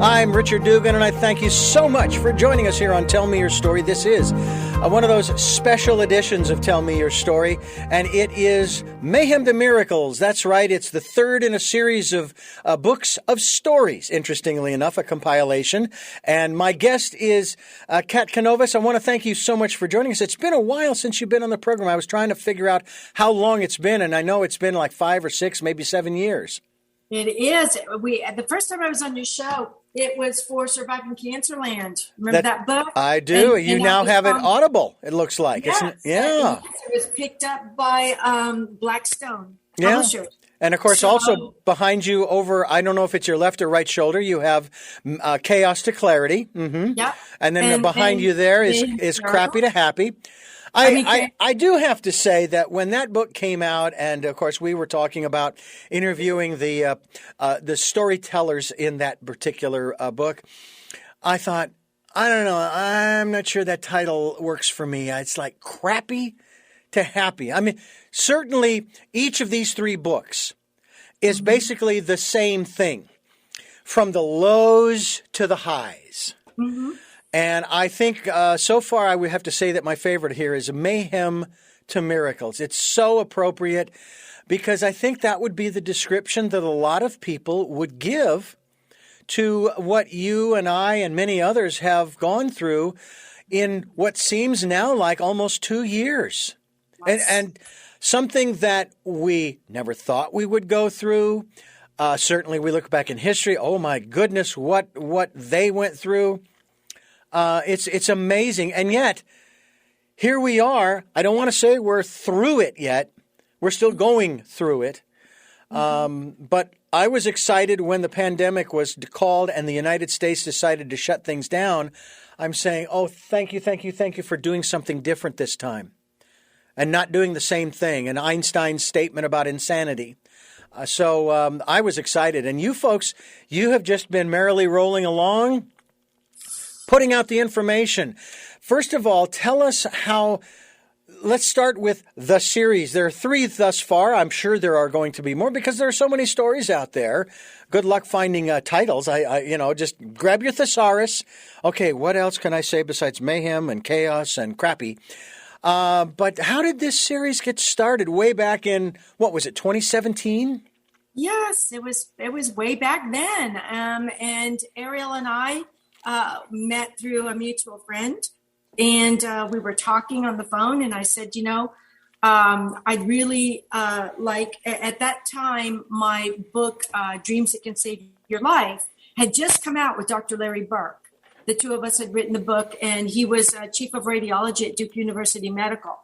I'm Richard Dugan, and I thank you so much for joining us here on Tell Me Your Story. This is one of those special editions of Tell Me Your Story, and it is Mayhem to Miracles. That's right. It's the third in a series of books of stories, interestingly enough, a compilation. And my guest is Kat Kanavos. I want to thank you so much for joining us. It's been a while since you've been on the program. I was trying to figure out how long it's been, and I know it's been like 5 or 6, maybe 7 years. It is. The first time I was on your show, it was for Surviving Cancerland. Remember that book? I do. And you now have it Audible, it looks like. Yes, yeah. It was picked up by Blackstone Publishers. And, of course, also behind you over, I don't know if it's your left or right shoulder, you have Chaos to Clarity. Mm-hmm. Yeah. And then behind you there is Crappy to Happy. I do have to say that when that book came out, and of course we were talking about interviewing the storytellers in that particular book, I thought, I don't know, I'm not sure that title works for me. It's like Crappy to Happy. I mean, certainly each of these 3 books is basically the same thing, from the lows to the highs. Mm-hmm. And I think so far I would have to say that my favorite here is Mayhem to Miracles. It's so appropriate because I think that would be the description that a lot of people would give to what you and I and many others have gone through in what seems now like almost 2 years. And something that we never thought we would go through. Certainly we look back in history. Oh, my goodness, what they went through. It's amazing. And yet, here we are. I don't want to say we're through it yet. We're still going through it. But I was excited when the pandemic was called and the United States decided to shut things down. I'm saying, oh, thank you for doing something different this time and not doing the same thing. And Einstein's statement about insanity. So I was excited. And you folks, you have just been merrily rolling along, putting out the information. First of all, tell us how. Let's start with the series. There are 3 thus far. I'm sure there are going to be more because there are so many stories out there. Good luck finding titles. Just grab your thesaurus. Okay, what else can I say besides mayhem and chaos and crappy? But how did this series get started? Way back in, what was it, 2017? Yes, it was way back then. And Ariel and I met through a mutual friend, and we were talking on the phone, and I said, I'd really like, at that time, my book, Dreams That Can Save Your Life, had just come out with Dr. Larry Burke. The 2 of us had written the book, and he was chief of radiology at Duke University Medical.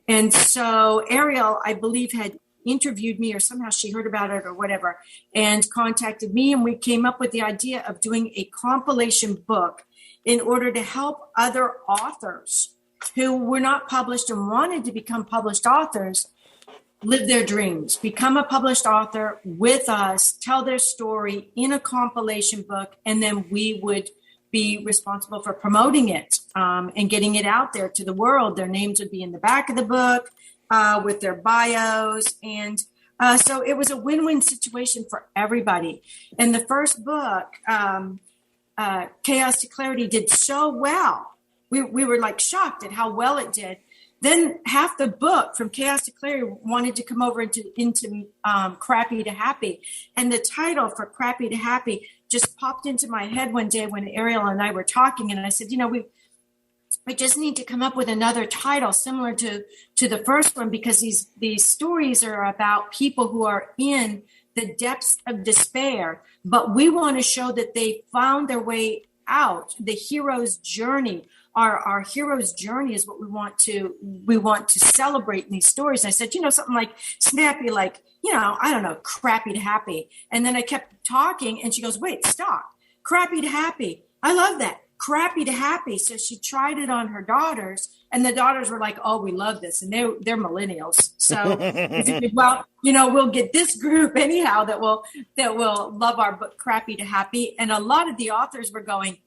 And so Ariel, I believe, had interviewed me, or somehow she heard about it or whatever, and contacted me, and we came up with the idea of doing a compilation book in order to help other authors who were not published and wanted to become published authors live their dreams, become a published author with us, tell their story in a compilation book, and then we would be responsible for promoting it and getting it out there to the world. Their names would be in the back of the book, with their bios. And so it was a win-win situation for everybody. And the first book, Chaos to Clarity, did so well. We were like shocked at how well it did. Then half the book, from Chaos to Clarity, wanted to come over into Crappy to Happy. And the title for Crappy to Happy just popped into my head one day when Ariel and I were talking. And I said, we just need to come up with another title similar to the first one, because these stories are about people who are in the depths of despair, but we want to show that they found their way out. The hero's journey, our hero's journey, is what we want to celebrate in these stories. And I said, something like snappy, like, I don't know, Crappy to Happy. And then I kept talking, and she goes, wait, stop. Crappy to Happy. I love that. Crappy to Happy. So she tried it on her daughters, and the daughters were like, oh, we love this. And they're millennials. So we figured, well, we'll get this group anyhow that will love our book, Crappy to Happy. And a lot of the authors were going,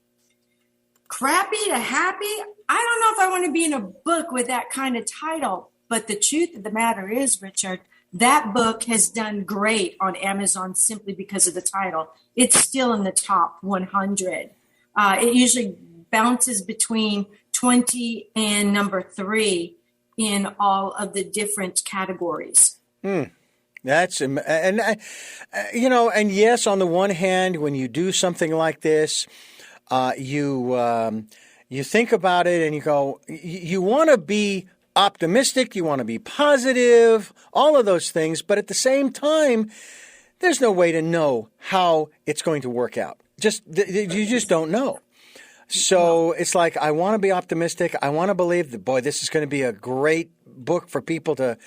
Crappy to Happy? I don't know if I want to be in a book with that kind of title. But the truth of the matter is, Richard, That book has done great on Amazon simply because of the title. It's still in the top 100. It usually bounces between 20 and number 3 in all of the different categories. That's, and yes, on the one hand, when you do something like this, you think about it and you go, you want to be optimistic, you want to be positive, all of those things, but at the same time, there's no way to know how it's going to work out. You just don't know. So it's like, I want to be optimistic. I want to believe that, boy, this is going to be a great book for people to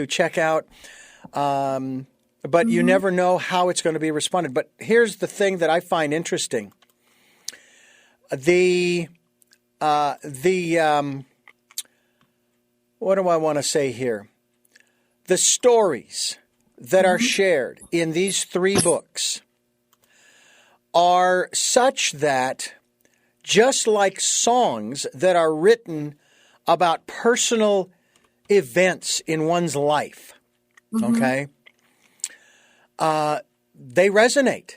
check out. But you never know how it's going to be responded. But here's the thing that I find interesting. What do I want to say here? The stories that are shared in these 3 books are such that, just like songs that are written about personal events in one's life, okay, they resonate.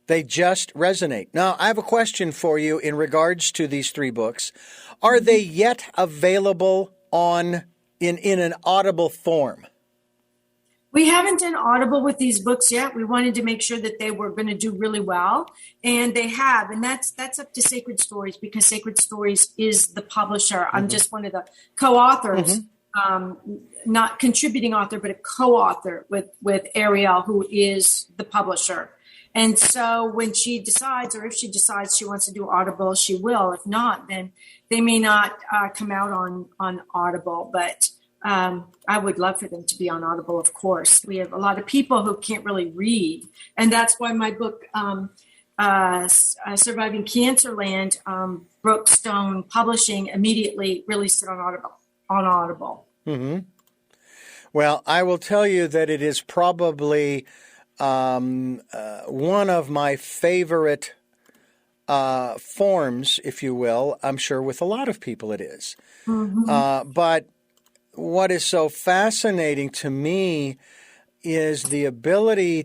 They just resonate. Now, I have a question for you in regards to these 3 books. Are they yet available in an Audible form? We haven't done Audible with these books yet. We wanted to make sure that they were going to do really well, and they have. And that's up to Sacred Stories, because Sacred Stories is the publisher. I'm just one of the co-authors, not contributing author, but a co-author with Ariel, who is the publisher. And so when she decides, or if she decides she wants to do Audible, she will. If not, then they may not come out on Audible. But I would love for them to be on Audible, of course. We have a lot of people who can't really read. And that's why my book, Surviving Cancerland, Brookstone Publishing immediately released it on Audible. Mm-hmm. Well, I will tell you that it is probably one of my favorite forms, if you will. I'm sure with a lot of people it is. But what is so fascinating to me is the ability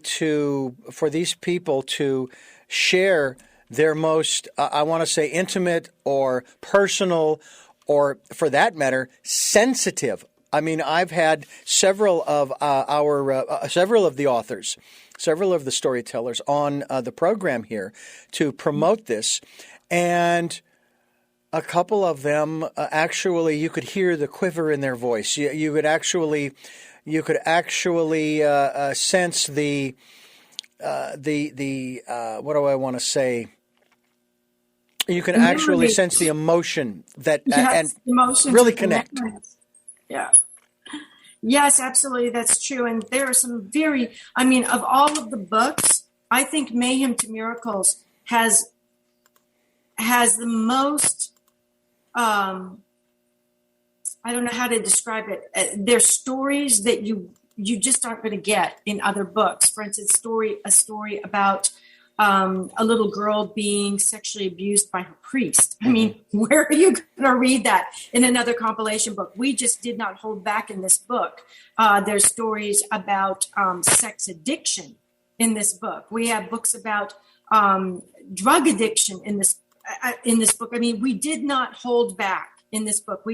for these people to share their most, I want to say, intimate or personal, or for that matter, sensitive. I mean, I've had several of the authors, several of the storytellers on the program here to promote this, and a couple of them actually, you could hear the quiver in their voice. You could actually sense the what do I want to say? You can actually sense the emotion that and really connect. Yeah. Yes, absolutely. That's true. And there are some of all of the books, I think Mayhem to Miracles has the most, I don't know how to describe it. They're stories that you just aren't going to get in other books. For instance, a story about a little girl being sexually abused by her priest. I mean, where are you going to read that in another compilation book? We just did not hold back in this book. There's stories about sex addiction in this book. We have books about drug addiction in this book. I mean, we did not hold back in this book.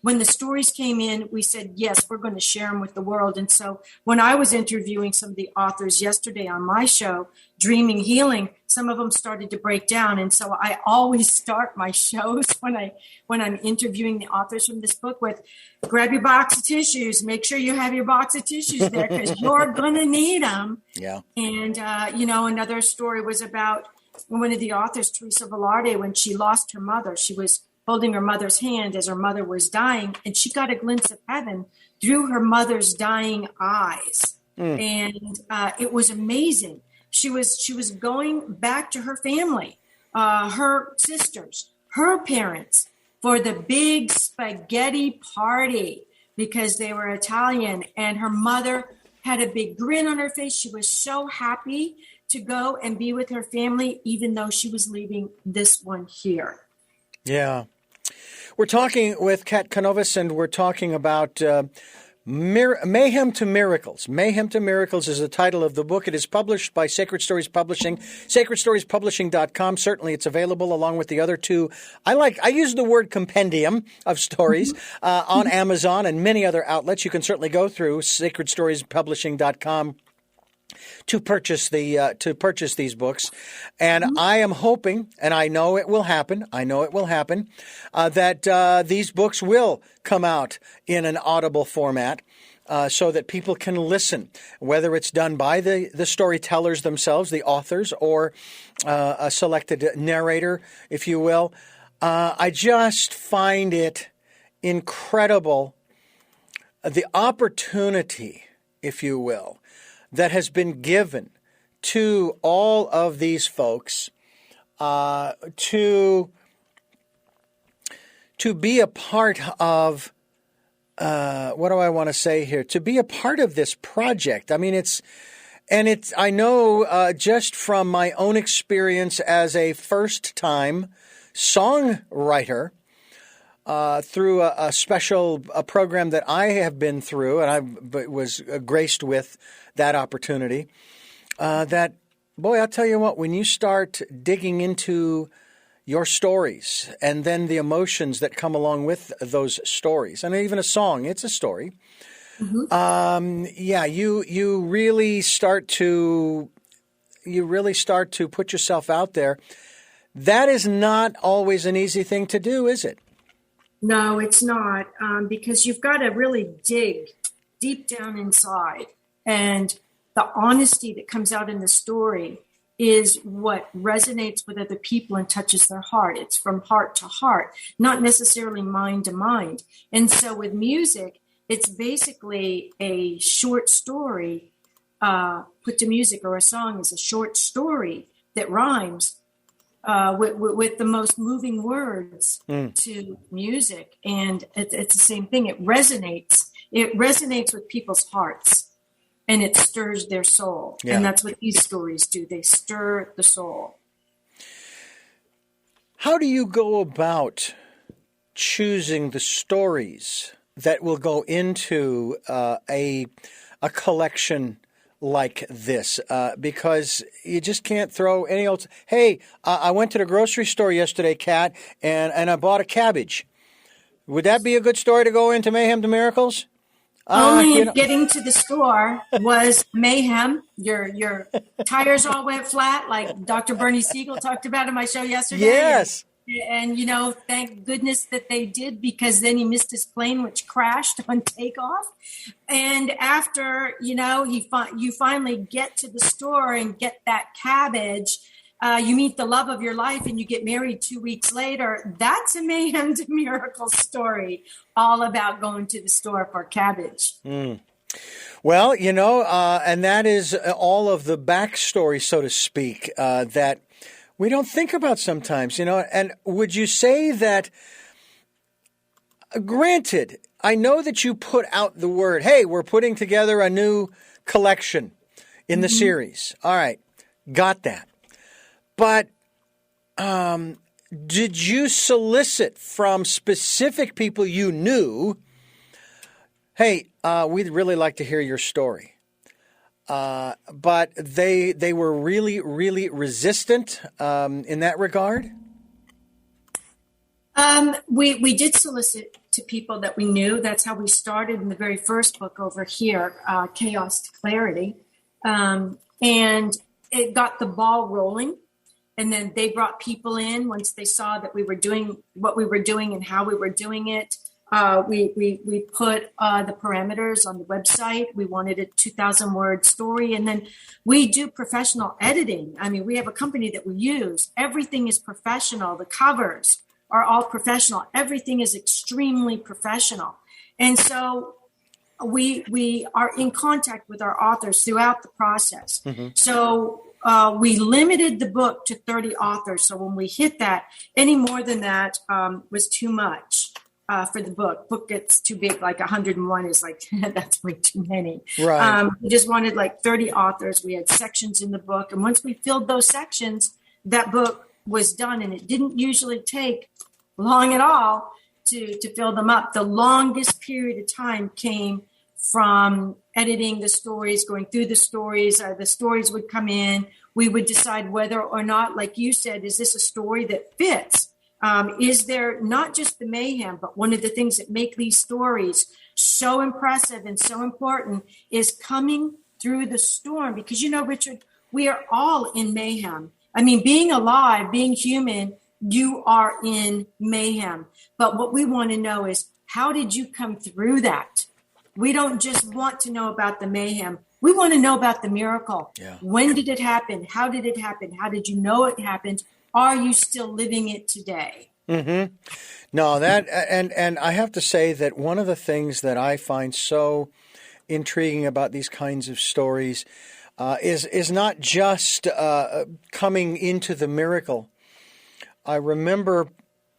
When the stories came in, we said, yes, we're going to share them with the world. And so when I was interviewing some of the authors yesterday on my show, Dreaming Healing, some of them started to break down. And so I always start my shows when I'm interviewing the authors from this book with, grab your box of tissues, make sure you have your box of tissues there, because you're going to need them. Yeah. And, another story was about one of the authors, Teresa Velarde, when she lost her mother. She was holding her mother's hand as her mother was dying, and she got a glimpse of heaven through her mother's dying eyes. And it was amazing. She was going back to her family, her sisters, her parents, for the big spaghetti party because they were Italian, and her mother had a big grin on her face. She was so happy to go and be with her family, even though she was leaving this one here. Yeah. We're talking with Kat Kanavos, and we're talking about Mayhem to Miracles. Mayhem to Miracles is the title of the book. It is published by Sacred Stories Publishing, sacredstoriespublishing.com. Certainly it's available along with the other two. I use the word compendium of stories on Amazon and many other outlets. You can certainly go through sacredstoriespublishing.com to purchase these books. And I am hoping, and I know it will happen, that these books will come out in an audible format so that people can listen, whether it's done by the storytellers themselves, the authors, or a selected narrator, if you will. I just find it incredible, the opportunity, if you will, that has been given to all of these folks to be a part of, what do I want to say here? To be a part of this project. I mean, I know just from my own experience as a first-time songwriter, through a special program that I have been through, and I was graced with that opportunity, that, boy, I'll tell you what, when you start digging into your stories and then the emotions that come along with those stories, and even a song, it's a story, you really start to put yourself out there. That is not always an easy thing to do, is it? No, it's not, because you've got to really dig deep down inside. And the honesty that comes out in the story is what resonates with other people and touches their heart. It's from heart to heart, not necessarily mind to mind. And so with music, it's basically a short story put to music, or a song is a short story that rhymes with the most moving words to music. And it's the same thing. It resonates with people's hearts, and it stirs their soul. Yeah. And that's what these stories do. They stir the soul. How do you go about choosing the stories that will go into a collection like this? Because you just can't throw any old... Hey, I went to the grocery store yesterday, Kat, and I bought a cabbage. Would that be a good story to go into Mayhem to Miracles? Only if getting to the store was mayhem. Your tires all went flat, like Dr. Bernie Siegel talked about in my show yesterday. Yes. And thank goodness that they did, because then he missed his plane, which crashed on takeoff. And after, you finally get to the store and get that cabbage, you meet the love of your life and you get married 2 weeks later. That's a Mayhem to Miracle story, all about going to the store for cabbage. Well, and that is all of the backstory, so to speak, that we don't think about sometimes, And would you say that, granted, I know that you put out the word, hey, we're putting together a new collection in the series. All right, got that. But did you solicit from specific people you knew, hey, we'd really like to hear your story? But they were really, really resistant in that regard? We did solicit to people that we knew. That's how we started in the very first book over here, Chaos to Clarity. And it got the ball rolling. And then they brought people in once they saw that we were doing what we were doing and how we were doing it. We put the parameters on the website. We wanted a 2,000-word story. And then we do professional editing. I mean, we have a company that we use. Everything is professional. The covers are all professional. Everything is extremely professional. And so we are in contact with our authors throughout the process. So we limited the book to 30 authors. So when we hit that, any more than that was too much for the book. Book gets too big, like 101 is like, that's way too many. Right. We just wanted like 30 authors. We had sections in the book. And once we filled those sections, that book was done. And it didn't usually take long at all to fill them up. The longest period of time came from editing the stories, going through the stories. The stories would come in. We would decide whether or not, like you said, is this a story that fits? Is there not just the mayhem, but one of the things that make these stories so impressive and so important is coming through the storm. Because, Richard, we are all in mayhem. I mean, being alive, being human, you are in mayhem. But what we want to know is, how did you come through that? We don't just want to know about the mayhem. We want to know about the miracle. Yeah. When did it happen? How did it happen? How did you know it happened? Are you still living it today? Mm-hmm. No, that and I have to say that one of the things that I find so intriguing about these kinds of stories is not just coming into the miracle. I remember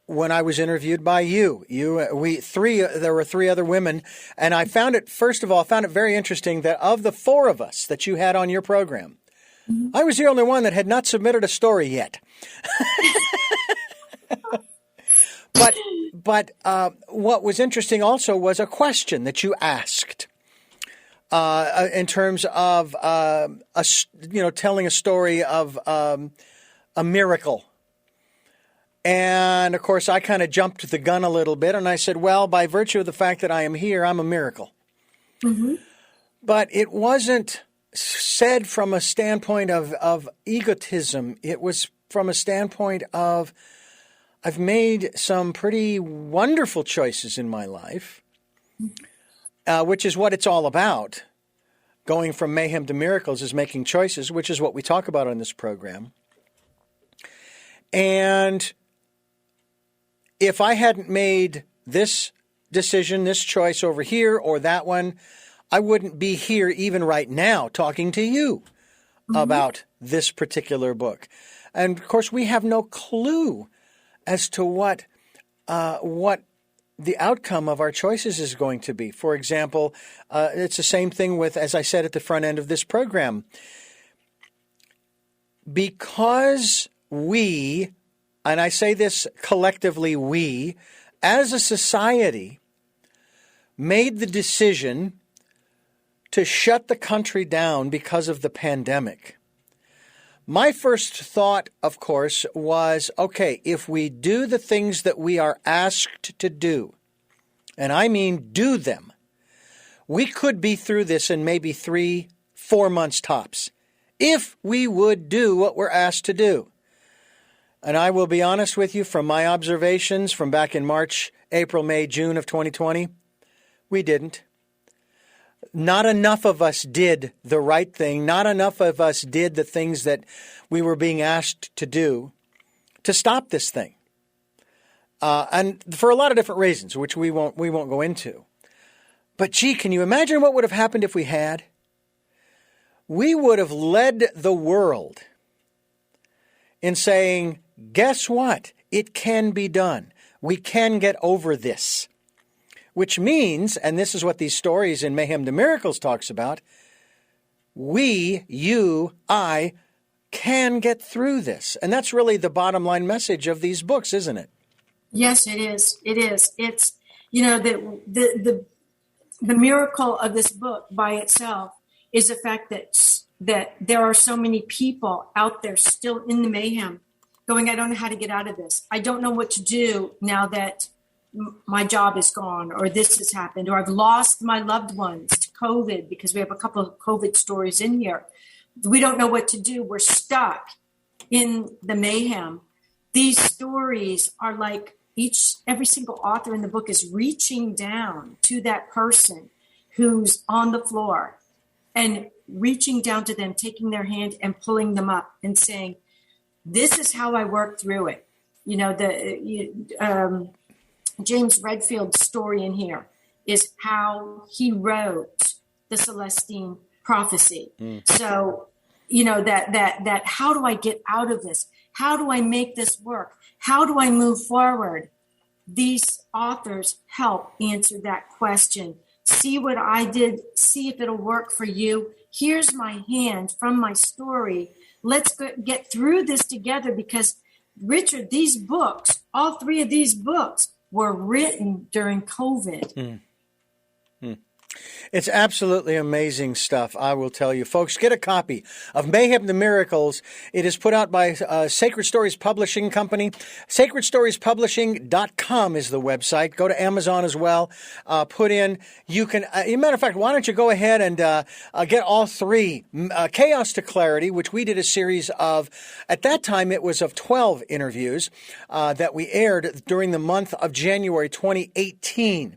when I was interviewed by you, there were three other women, and I found it, first of all, very interesting that of the four of us that you had on your program, mm-hmm. I was the only one that had not submitted a story yet. But what was interesting also was a question that you asked in terms of telling a story of a miracle. And, of course, I kind of jumped the gun a little bit, and I said, well, by virtue of the fact that I am here, I'm a miracle. Mm-hmm. But it wasn't said from a standpoint of egotism. It was from a standpoint of, I've made some pretty wonderful choices in my life, which is what it's all about. Going from mayhem to miracles is making choices, which is what we talk about on this program. And if I hadn't made this decision, this choice over here or that one, I wouldn't be here even right now talking to you mm-hmm. about this particular book. And, of course, we have no clue as to what the outcome of our choices is going to be. For example, it's the same thing with, as I said at the front end of this program, because we, and I say this collectively, we, as a society, made the decision to shut the country down because of the pandemic. My first thought, of course, was, okay, if we do the things that we are asked to do, and I mean do them, we could be through this in maybe 3-4 months tops, if we would do what we're asked to do. And I will be honest with you, from my observations from back in March, April, May, June of 2020, we didn't. Not enough of us did the right thing. Not enough of us did the things that we were being asked to do to stop this thing. And for a lot of different reasons, which we won't go into. But gee, can you imagine what would have happened if we had? We would have led the world in saying, guess what? It can be done. We can get over this. Which means, and this is what these stories in Mayhem to Miracles talks about, we, you, I, can get through this. And that's really the bottom line message of these books, isn't it? Yes, it is. It is. It's, the miracle of this book by itself is the fact that there are so many people out there still in the mayhem going, I don't know how to get out of this. I don't know what to do now that my job is gone, or this has happened, or I've lost my loved ones to COVID, because we have a couple of COVID stories in here. We don't know what to do. We're stuck in the mayhem. These stories are like every single author in the book is reaching down to that person who's on the floor and reaching down to them, taking their hand and pulling them up and saying, this is how I work through it. James Redfield's story in here is how he wrote the Celestine prophecy. So, that how do I get out of this? How do I make this work? How do I move forward? These authors help answer that question. See what I did. See if it'll work for you. Here's my hand from my story. Let's get through this together, because Richard, these books, all three of these books were written during COVID. Mm. It's absolutely amazing stuff, I will tell you. Folks, get a copy of Mayhem to Miracles. It is put out by Sacred Stories Publishing Company. SacredStoriesPublishing.com is the website. Go to Amazon as well. You can, as a matter of fact, why don't you go ahead and get all three. Chaos to Clarity, which we did a series of, at that time it was of 12 interviews that we aired during the month of January 2018.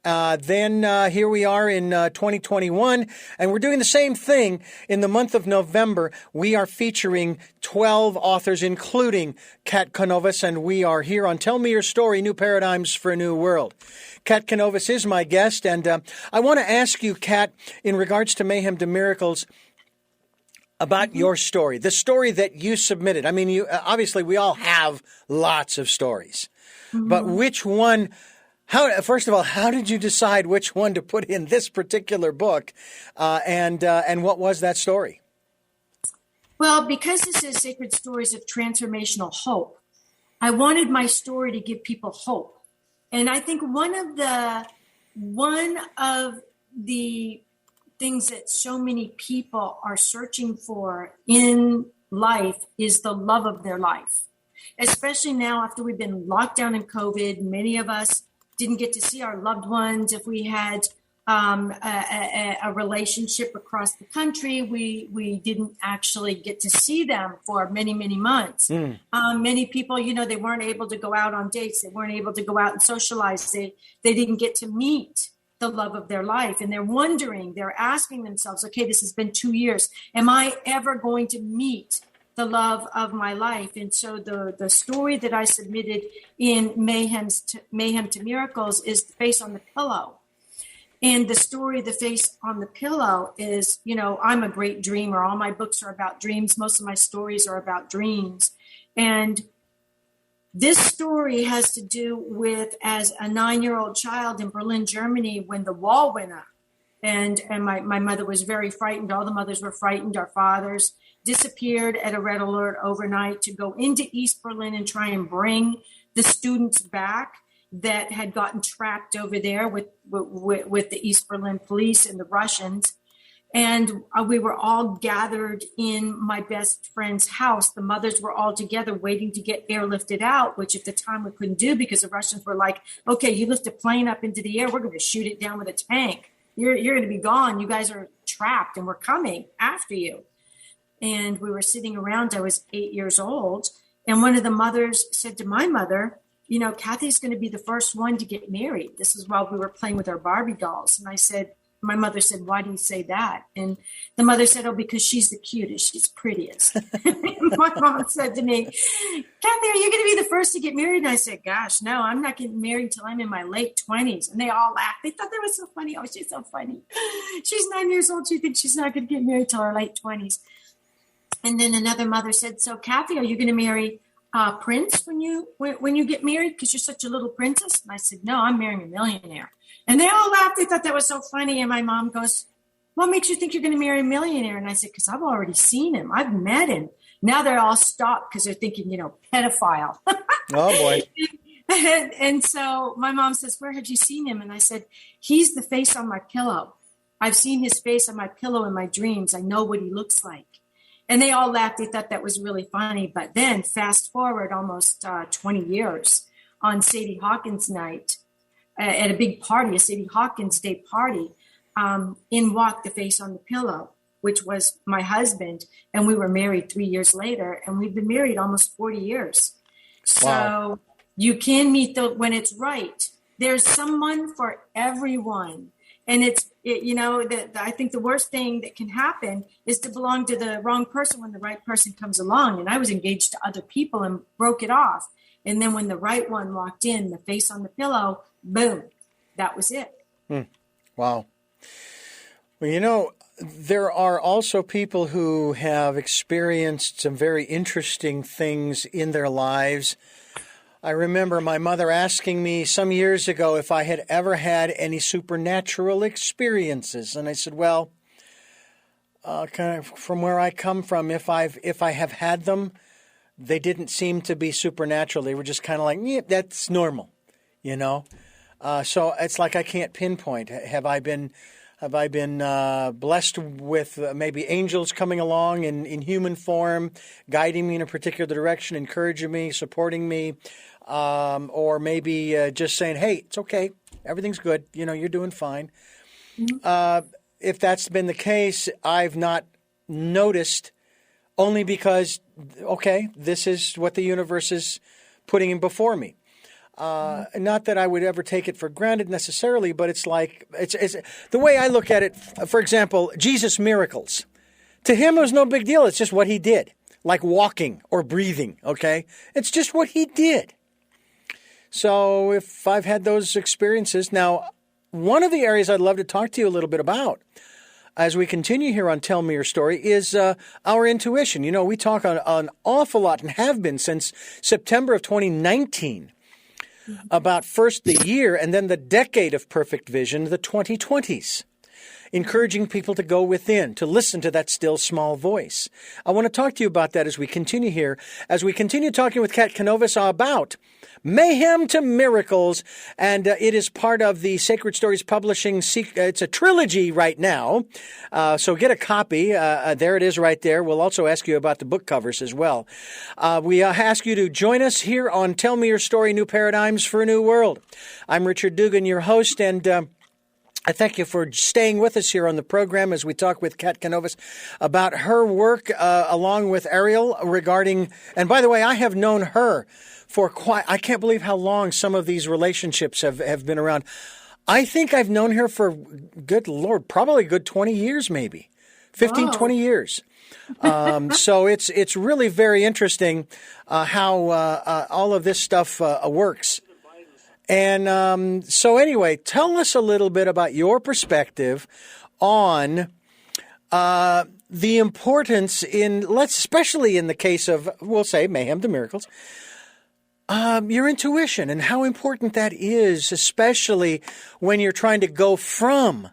Then here we are in 2021, and we're doing the same thing in the month of November. We are featuring 12 authors, including Kat Kanavos, and we are here on Tell Me Your Story, New Paradigms for a New World. Kat Kanavos is my guest, and I want to ask you, Kat, in regards to Mayhem to Miracles, about your story, the story that you submitted. I mean, you obviously, we all have lots of stories, but which one... First of all, how did you decide which one to put in this particular book, and what was that story? Well, because this is Sacred Stories of Transformational Hope, I wanted my story to give people hope. And I think one of the things that so many people are searching for in life is the love of their life, especially now after we've been locked down in COVID. Many of us didn't get to see our loved ones. If we had a relationship across the country, we didn't actually get to see them for many, many months. Many people, they weren't able to go out on dates. They weren't able to go out and socialize. They didn't get to meet the love of their life. And they're asking themselves, okay, this has been 2 years. Am I ever going to meet the love of my life? And so the story that I submitted in Mayhem to Miracles is The Face on the Pillow. And the story, The Face on the Pillow, is, I'm a great dreamer. All my books are about dreams. Most of my stories are about dreams. And this story has to do with, as a 9-year-old child in Berlin, Germany, when the wall went up. And my mother was very frightened. All the mothers were frightened. Our fathers disappeared at a red alert overnight to go into East Berlin and try and bring the students back that had gotten trapped over there with the East Berlin police and the Russians. And we were all gathered in my best friend's house. The mothers were all together waiting to get airlifted out, which at the time we couldn't do because the Russians were like, okay, you lift a plane up into the air, we're going to shoot it down with a tank. You're going to be gone. You guys are trapped and we're coming after you. And we were sitting around. I was 8 years old. And one of the mothers said to my mother, Kathy's going to be the first one to get married. This is while we were playing with our Barbie dolls. And my mother said, why do you say that? And the mother said, oh, because she's the cutest. She's prettiest. My mom said to me, Kathy, are you going to be the first to get married? And I said, gosh, no, I'm not getting married till I'm in my late 20s. And they all laughed. They thought that was so funny. Oh, she's so funny. She's 9 years old. She thinks she's not going to get married till her late 20s. And then another mother said, so Kathy, are you going to marry Prince when you get married? Because you're such a little princess. And I said, no, I'm marrying a millionaire. And they all laughed. They thought that was so funny. And my mom goes, what makes you think you're going to marry a millionaire? And I said, because I've already seen him. I've met him. Now they're all stopped because they're thinking, pedophile. Oh, boy. And so my mom says, where have you seen him? And I said, he's the face on my pillow. I've seen his face on my pillow in my dreams. I know what he looks like. And they all laughed. They thought that was really funny. But then fast forward almost 20 years on Sadie Hawkins night at a big party, a Sadie Hawkins Day party, in walked the face on the pillow, which was my husband. And we were married 3 years later. And we've been married almost 40 years. So wow. You can meet when it's right. There's someone for everyone. And I think the worst thing that can happen is to belong to the wrong person when the right person comes along. And I was engaged to other people and broke it off. And then when the right one walked in, the face on the pillow, boom, that was it. Wow. Well, there are also people who have experienced some very interesting things in their lives. I remember my mother asking me some years ago if I had ever had any supernatural experiences. And I said, well, kind of from where I come from, if I have had them, they didn't seem to be supernatural. They were just kind of like, yeah, that's normal. you know? So it's like I can't pinpoint. Have I been blessed with maybe angels coming along in human form, guiding me in a particular direction, encouraging me, supporting me, or maybe just saying, hey, it's okay, everything's good, you're doing fine. Mm-hmm. If that's been the case, I've not noticed, only because, okay, this is what the universe is putting in before me. Not that I would ever take it for granted necessarily, but it's like, it's the way I look at it. For example, Jesus' miracles. To him, it was no big deal. It's just what he did, like walking or breathing, okay? It's just what he did. So if I've had those experiences, now, one of the areas I'd love to talk to you a little bit about as we continue here on Tell Me Your Story is our intuition. We talk an awful lot and have been since September of 2019. About first the year and then the decade of perfect vision, the 2020s, encouraging people to go within, to listen to that still small voice. I want to talk to you about that as we continue here, as we continue talking with Kat Kanavos about Mayhem to Miracles, and it is part of the Sacred Stories Publishing. It's a trilogy right now, so get a copy. There it is right there. We'll also ask you about the book covers as well. We ask you to join us here on Tell Me Your Story, New Paradigms for a New World. I'm Richard Dugan, your host, and I thank you for staying with us here on the program as we talk with Kat Kanavos about her work along with Ariel regarding, and by the way, I have known her for I can't believe how long some of these relationships have been around. I think I've known her for, good Lord, probably a good 20 years, maybe 15, 20 years. So it's really very interesting how all of this stuff works. And so anyway, tell us a little bit about your perspective on the importance especially in the case of, we'll say, Mayhem to Miracles, your intuition and how important that is, especially when you're trying to go from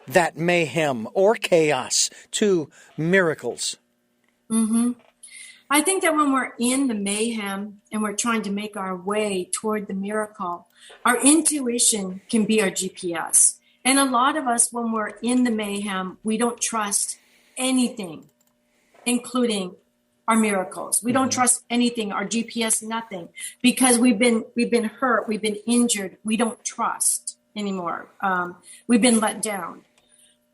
that mayhem or chaos to miracles. Mm-hmm. I think that when we're in the mayhem and we're trying to make our way toward the miracle, our intuition can be our GPS. And a lot of us, when we're in the mayhem, we don't trust anything, including our miracles. We don't trust anything, our GPS, nothing, because we've been hurt, we've been injured. We don't trust anymore. We've been let down.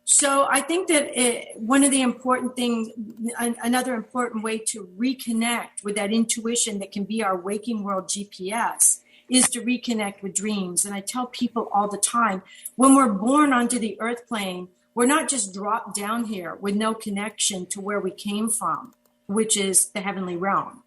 So I think that one of the important things, another important way to reconnect with that intuition that can be our waking world GPS is to reconnect with dreams. And I tell people all the time, when we're born onto the earth plane, we're not just dropped down here with no connection to where we came from, which is the heavenly realm.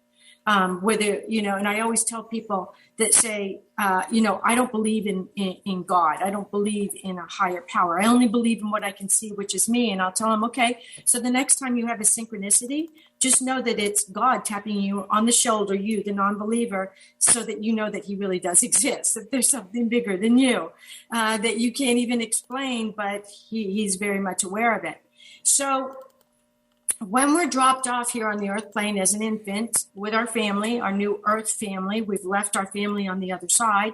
And I always tell people that say, I don't believe in God. I don't believe in a higher power. I only believe in what I can see, which is me. And I'll tell them, okay, so the next time you have a synchronicity, just know that it's God tapping you on the shoulder, you, the non-believer, so that you know that he really does exist, that there's something bigger than you, that you can't even explain, but he's very much aware of it. So when we're dropped off here on the earth plane as an infant with our family, our new earth family, we've left our family on the other side,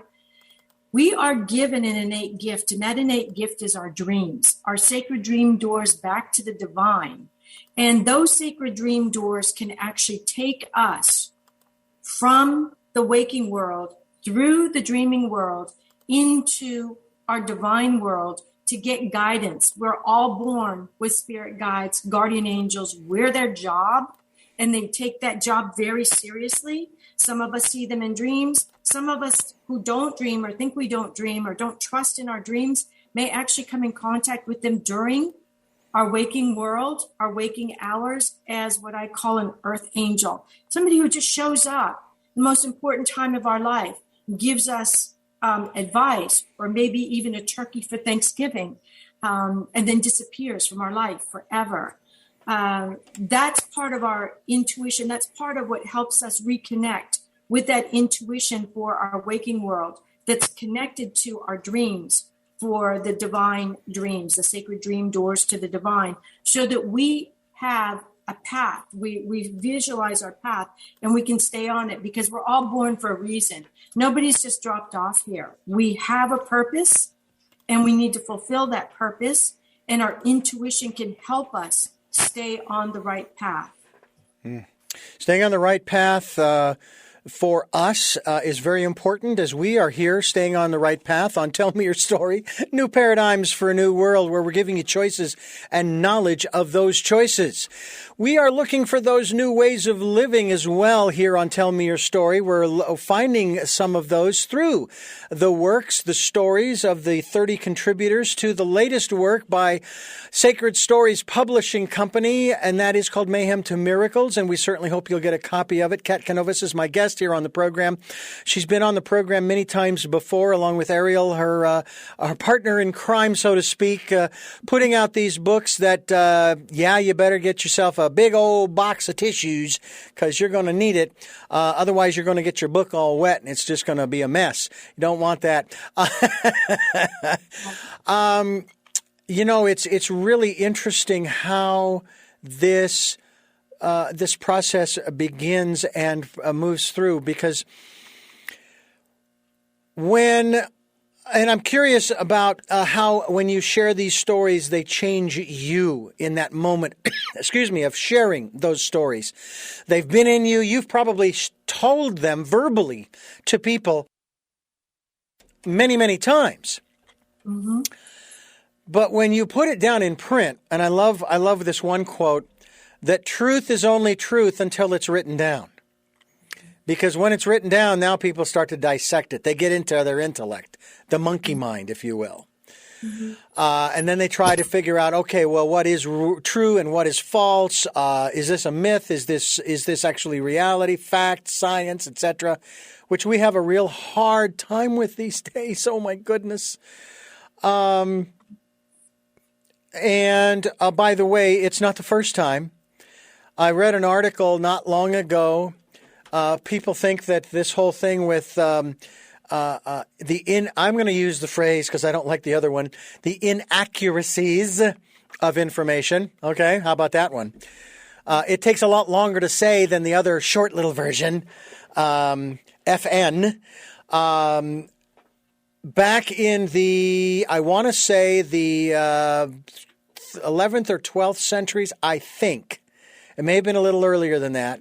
we are given an innate gift, and that innate gift is our dreams, our sacred dream doors back to the divine. And those sacred dream doors can actually take us from the waking world through the dreaming world into our divine world to get guidance. We're all born with spirit guides, guardian angels. We're their job, and they take that job very seriously. Some of us see them in dreams. Some of us who don't dream or think we don't dream or don't trust in our dreams may actually come in contact with them during our waking world, our waking hours, as what I call an earth angel. Somebody who just shows up the most important time of our life, gives us advice, or maybe even a turkey for Thanksgiving, and then disappears from our life forever. That's part of our intuition. That's part of what helps us reconnect with that intuition for our waking world that's connected to our dreams, for the divine dreams, the sacred dream doors to the divine, so that we have a path. We visualize our path, and we can stay on it because we're all born for a reason. Nobody's just dropped off here. We have a purpose, and we need to fulfill that purpose, and our intuition can help us stay on the right path. Staying on the right path for us is very important as we are here staying on the right path on Tell Me Your Story, New Paradigms for a New World, where we're giving you choices and knowledge of those choices. We are looking for those new ways of living as well here on Tell Me Your Story. We're finding some of those through the works, the stories of the 30 contributors to the latest work by Sacred Stories Publishing Company, and that is called Mayhem to Miracles, and we certainly hope you'll get a copy of it. Kat Kanavos is my guest here on the program. She's been on the program many times before, along with Ariel, her partner in crime, so to speak, putting out these books that, you better get yourself a big old box of tissues because you're going to need it. Otherwise, you're going to get your book all wet and it's just going to be a mess. You don't want that. It's really interesting how this process begins and moves through, because and I'm curious about how when you share these stories, they change you in that moment, of sharing those stories. They've been in you. You've probably told them verbally to people many, many times. Mm-hmm. But when you put it down in print, and I love this one quote, that truth is only truth until it's written down. Because when it's written down, now people start to dissect it. They get into their intellect, the monkey mind, if you will. Mm-hmm. And then they try to figure out, okay, well, what is true and what is false? Is this a myth? Is this actually reality, fact, science, etc.? Which we have a real hard time with these days. Oh, my goodness. And by the way, it's not the first time. I read an article not long ago. People think that this whole thing with I'm going to use the phrase because I don't like the other one, the inaccuracies of information. Okay, how about that one? It takes a lot longer to say than the other short little version, FN. Back in the 11th or 12th centuries, I think. It may have been a little earlier than that.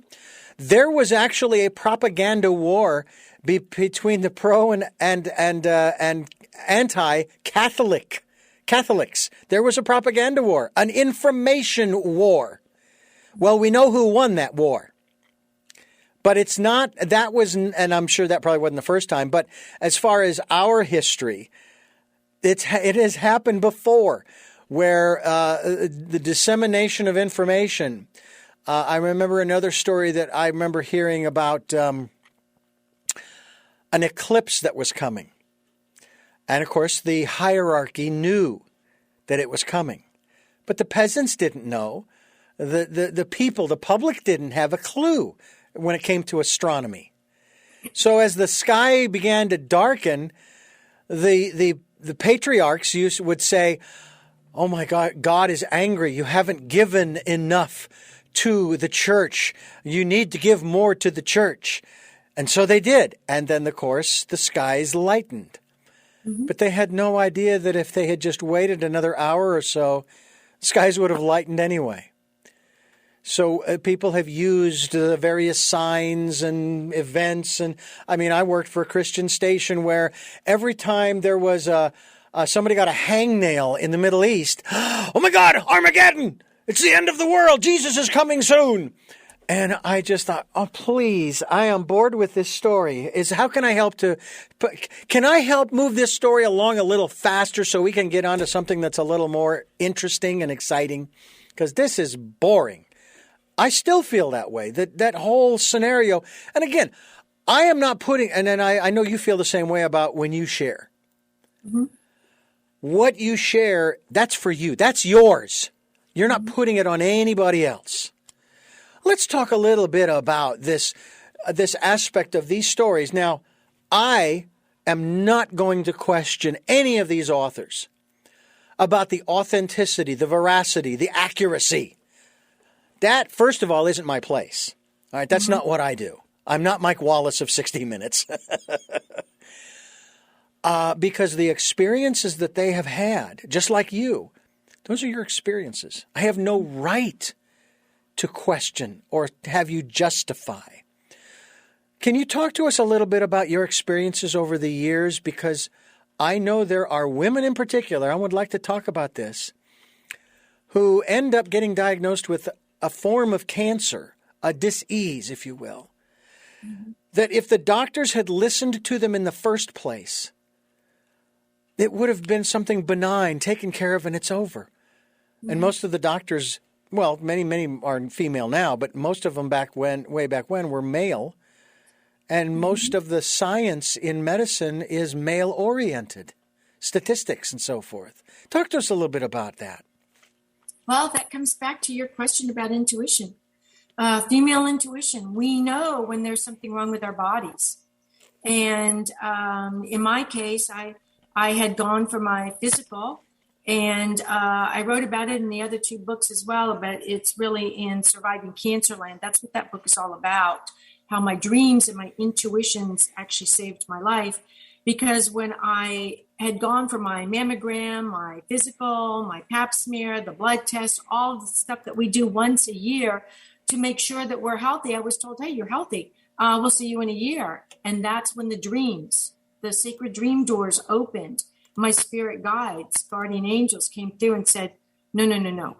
There was actually a propaganda war between the pro and anti-Catholics. There was a propaganda war, an information war. Well, we know who won that war. But it's not, that was, and I'm sure that probably wasn't the first time, but as far as our history, it has happened before, where the dissemination of information. I remember another story that I remember hearing about an eclipse that was coming. And of course, the hierarchy knew that it was coming. But the peasants didn't know. The people, the public didn't have a clue when it came to astronomy. So as the sky began to darken, the patriarchs would say, "Oh my God, God is angry. You haven't given enough to the church. You need to give more to the church." And so they did. And then, of course, the skies lightened. Mm-hmm. But they had no idea that if they had just waited another hour or so, the skies would have lightened anyway. So people have used various signs and events. And I mean, I worked for a Christian station where every time there was somebody got a hangnail in the Middle East, "Oh my God, Armageddon! It's the end of the world. Jesus is coming soon." And I just thought, oh, please, I am bored with this story. How can I help can I help move this story along a little faster so we can get onto something that's a little more interesting and exciting? Because this is boring. I still feel that way, that whole scenario. And again, I am not putting, and then I know you feel the same way about when you share. Mm-hmm. What you share, that's for you. That's yours. You're not putting it on anybody else. Let's talk a little bit about this aspect of these stories. Now, I am not going to question any of these authors about the authenticity, the veracity, the accuracy. That, first of all, isn't my place. All right, that's not what I do. I'm not Mike Wallace of 60 Minutes. Because the experiences that they have had, just like you, those are your experiences. I have no right to question or have you justify. Can you talk to us a little bit about your experiences over the years? Because I know there are women in particular, I would like to talk about this, who end up getting diagnosed with a form of cancer, a dis-ease, if you will, that if the doctors had listened to them in the first place, it would have been something benign, taken care of, and it's over. And most of the doctors, well, many are female now, but most of them way back when were male. And most of the science in medicine is male-oriented, statistics and so forth. Talk to us a little bit about that. Well, that comes back to your question about intuition. Female intuition. We know when there's something wrong with our bodies. And in my case, I had gone for my physical, and I wrote about it in the other two books as well, but it's really in Surviving Cancerland. That's what that book is all about, how my dreams and my intuitions actually saved my life. Because when I had gone for my mammogram, my physical, my pap smear, the blood test, all the stuff that we do once a year to make sure that we're healthy, I was told, hey, you're healthy. We'll see you in a year. And that's when the sacred dream doors opened. My spirit guides, guardian angels came through and said, no.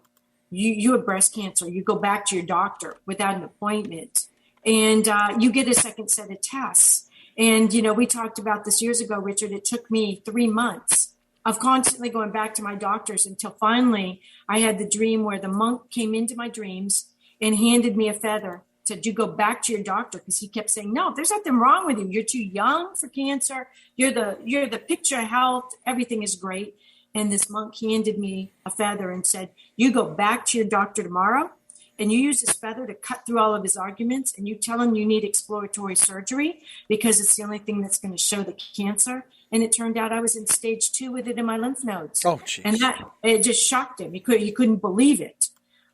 You have breast cancer. You go back to your doctor without an appointment. And you get a second set of tests. And, we talked about this years ago, Richard. It took me 3 months of constantly going back to my doctors until finally I had the dream where the monk came into my dreams and handed me a feather. Said, you go back to your doctor, because he kept saying, no, there's nothing wrong with you. You're too young for cancer. You're the picture of health. Everything is great. And this monk handed me a feather and said, you go back to your doctor tomorrow and you use this feather to cut through all of his arguments, and you tell him you need exploratory surgery because it's the only thing that's going to show the cancer. And it turned out I was in stage 2 with it in my lymph nodes. Oh, geez. And it just shocked him. He couldn't believe it.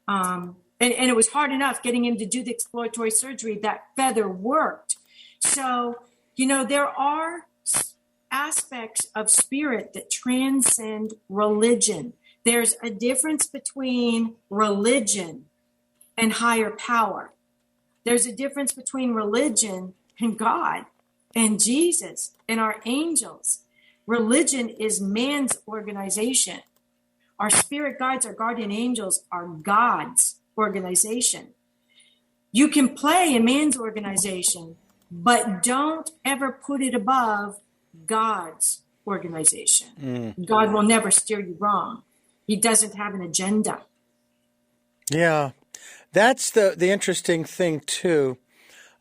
And it was hard enough getting him to do the exploratory surgery. That feather worked. So, there are aspects of spirit that transcend religion. There's a difference between religion and higher power. There's a difference between religion and God and Jesus and our angels. Religion is man's organization. Our spirit guides, our guardian angels, are God's organization. You can play a man's organization, but don't ever put it above God's organization. God will never steer you wrong. He doesn't have an agenda. Yeah. That's the interesting thing, too,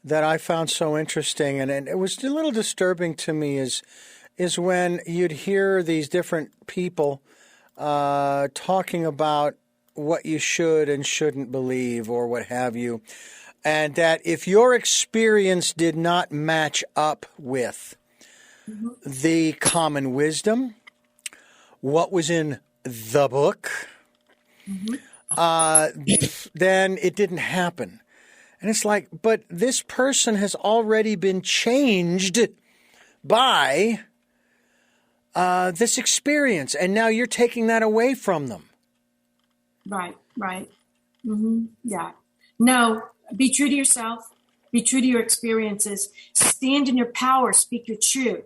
that I found so interesting, and it was a little disturbing to me, is when you'd hear these different people talking about what you should and shouldn't believe or what have you, and that if your experience did not match up with the common wisdom, what was in the book, then it didn't happen. And it's like, but this person has already been changed by this experience, and now you're taking that away from them. Right. Yeah. No, be true to yourself. Be true to your experiences. Stand in your power. Speak your truth.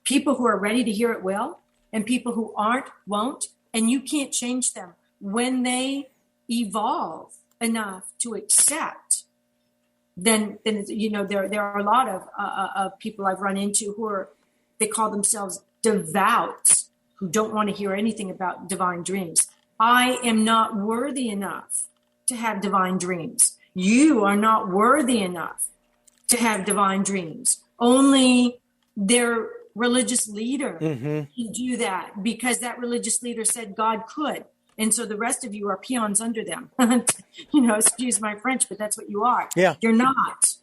People who are ready to hear it will, and people who aren't won't, and you can't change them. When they evolve enough to accept, then there are a lot of people I've run into who they call themselves devout, who don't want to hear anything about divine dreams. I am not worthy enough to have divine dreams. You are not worthy enough to have divine dreams. Only their religious leader can do that, because that religious leader said God could. And so the rest of you are peons under them. Excuse my French, but that's what you are. Yeah. You're not.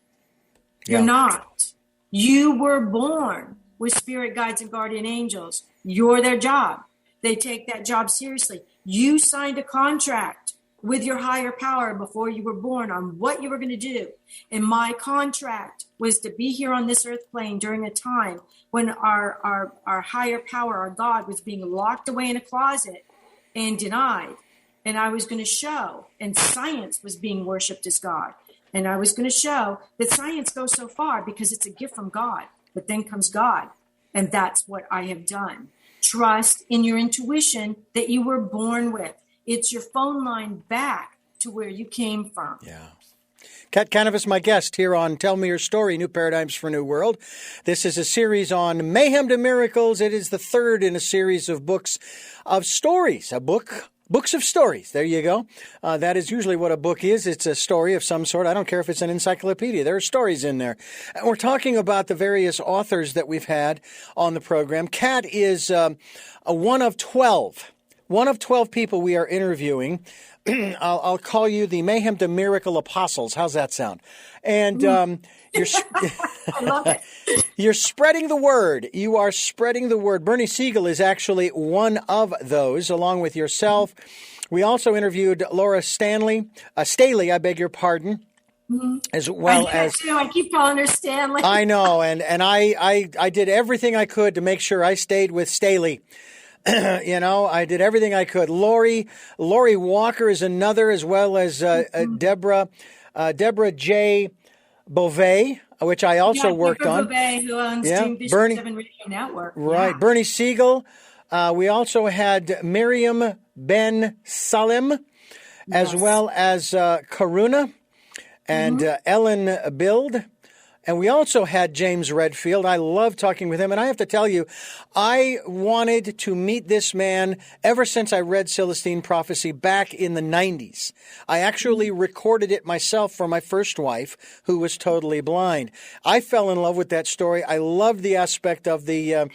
You're not. You were born with spirit guides and guardian angels. You're their job. They take that job seriously. You signed a contract with your higher power before you were born on what you were going to do. And my contract was to be here on this earth plane during a time when our higher power, our God, was being locked away in a closet and denied. And I was going to show, and science was being worshipped as God. And I was going to show that science goes so far because it's a gift from God. But then comes God. And that's what I have done. Trust in your intuition that you were born with. It's your phone line back to where you came from. Yeah. Kat Kanavos, my guest here on Tell Me Your Story, New Paradigms for a New World. This is a series on mayhem to miracles. It is the third in a series of books of stories, Books of stories. There you go. That is usually what a book is. It's a story of some sort. I don't care if it's an encyclopedia. There are stories in there. And we're talking about the various authors that we've had on the program. Kat is one of 12. One of 12 people we are interviewing. I'll call you the Mayhem to Miracle Apostles. How's that sound? And I love it. You're spreading the word. You are spreading the word. Bernie Siegel is actually one of those, along with yourself. We also interviewed Laura Staley, I beg your pardon, as well as... Too. I keep calling her Stanley. I know, and I did everything I could to make sure I stayed with Staley. I did everything I could. Lori Walker is another, as well as Deborah J. Beauvais, which I also worked on. Beauvais, who owns Team Bishop 7 Radio Network. Right. Yeah. Bernie Siegel. We also had Miriam Ben Salem, as well as Karuna and Ellen Bild. And we also had James Redfield. I love talking with him. And I have to tell you, I wanted to meet this man ever since I read Celestine Prophecy back in the 90s. I actually recorded it myself for my first wife, who was totally blind. I fell in love with that story. I loved the aspect of the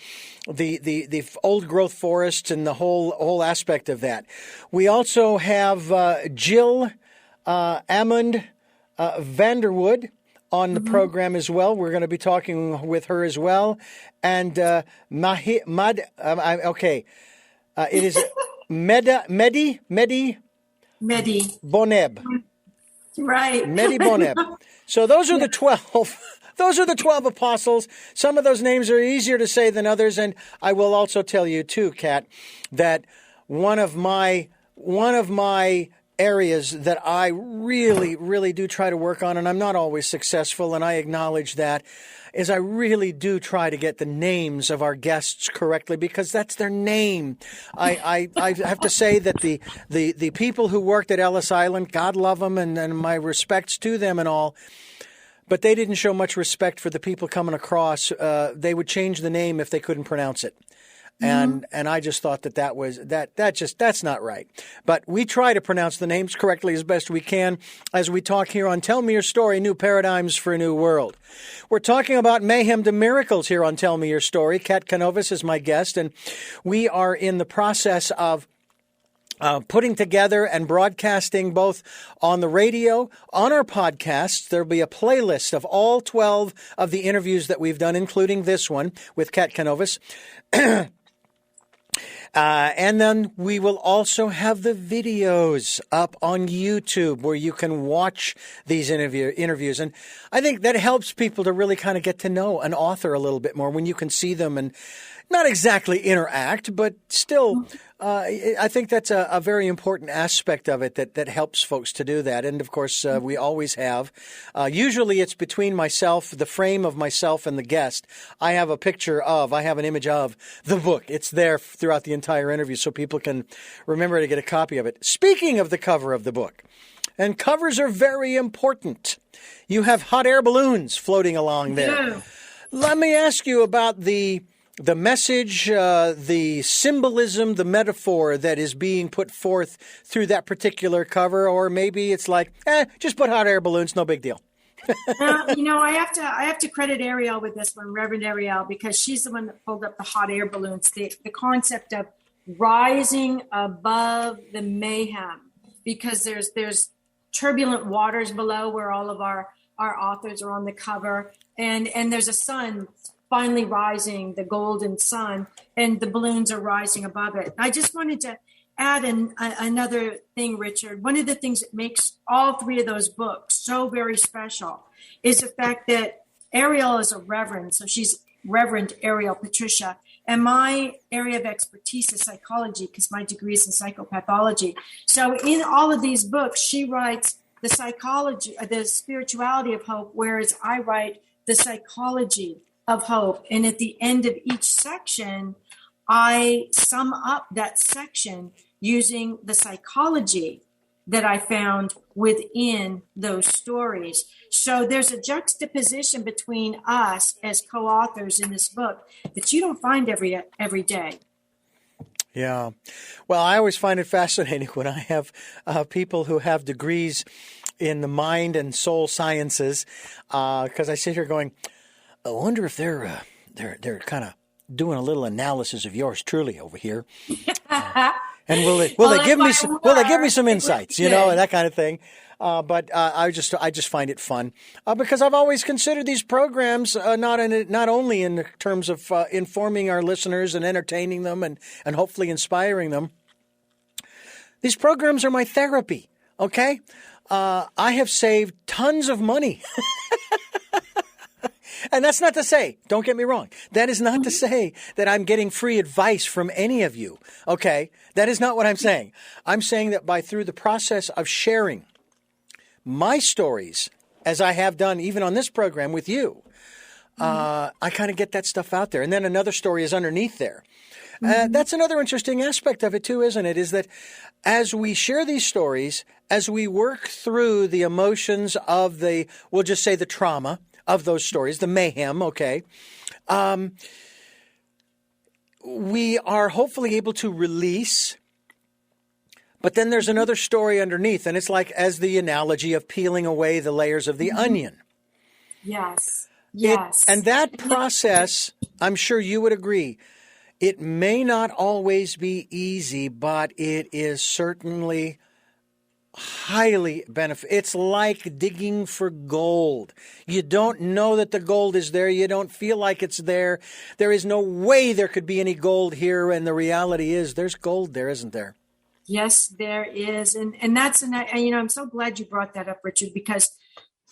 old growth forests and the whole aspect of that. We also have Jill Amund Vanderwood on the program as well. We're going to be talking with her as well. And it is Mehdi Boneb. Right. Mehdi Boneb. So those are the 12. Those are the 12 apostles. Some of those names are easier to say than others. And I will also tell you too, Kat, that one of my areas that I really, really do try to work on, and I'm not always successful, and I acknowledge that, is I really do try to get the names of our guests correctly because that's their name. I have to say that the people who worked at Ellis Island, God love them, and my respects to them and all, but they didn't show much respect for the people coming across. They would change the name if they couldn't pronounce it. And I just thought that's not right. But we try to pronounce the names correctly as best we can as we talk here on Tell Me Your Story, New Paradigms for a New World. We're talking about mayhem to miracles here on Tell Me Your Story. Kat Kanavos is my guest, and we are in the process of putting together and broadcasting both on the radio, on our podcasts. There'll be a playlist of all 12 of the interviews that we've done, including this one with Kat Kanavos. And then we will also have the videos up on YouTube where you can watch these interviews. And I think that helps people to really kind of get to know an author a little bit more when you can see them and not exactly interact, but still, I think that's a very important aspect of it that helps folks to do that. And, of course, we always have. Usually it's between myself, the frame of myself and the guest. I have an image of the book. It's there throughout the entire interview so people can remember to get a copy of it. Speaking of the cover of the book, and covers are very important. You have hot air balloons floating along there. Yeah. Let me ask you about the message, the symbolism, the metaphor that is being put forth through that particular cover, or maybe it's like, just put hot air balloons, no big deal. I have to credit Ariel with this one, Reverend Ariel, because she's the one that pulled up the hot air balloons, the concept of rising above the mayhem, because there's turbulent waters below where all of our authors are on the cover, and there's a sun finally rising, the golden sun, and the balloons are rising above it. I just wanted to add another thing, Richard. One of the things that makes all three of those books so very special is the fact that Ariel is a reverend. So she's Reverend Ariel Patricia. And my area of expertise is psychology because my degree is in psychopathology. So in all of these books, she writes the psychology, the spirituality of hope, whereas I write the psychology of hope. And at the end of each section, I sum up that section using the psychology that I found within those stories. So there's a juxtaposition between us as co-authors in this book that you don't find every day. Yeah. Well, I always find it fascinating when I have people who have degrees in the mind and soul sciences, because I sit here going, I wonder if they're kind of doing a little analysis of yours truly over here. And will they give me some insights, and that kind of thing. But I just find it fun because I've always considered these programs not only in terms of informing our listeners and entertaining them and hopefully inspiring them. These programs are my therapy. Okay, I have saved tons of money. And that's not to say, don't get me wrong, that is not to say that I'm getting free advice from any of you, okay? That is not what I'm saying. I'm saying that through the process of sharing my stories, as I have done even on this program with you, I kind of get that stuff out there. And then another story is underneath there. That's another interesting aspect of it too, isn't it? Is that as we share these stories, as we work through the emotions of we'll just say the trauma of those stories, the mayhem, okay, we are hopefully able to release. But then there's another story underneath, and it's like as the analogy of peeling away the layers of the onion. Yes. And that process, I'm sure you would agree, it may not always be easy, but it is certainly highly beneficial. It's like digging for gold. You don't know that the gold is there. You don't feel like it's there. There is no way there could be any gold here, and the reality is there's gold there, isn't there? Yes, there is. And that's, I'm so glad you brought that up, Richard, because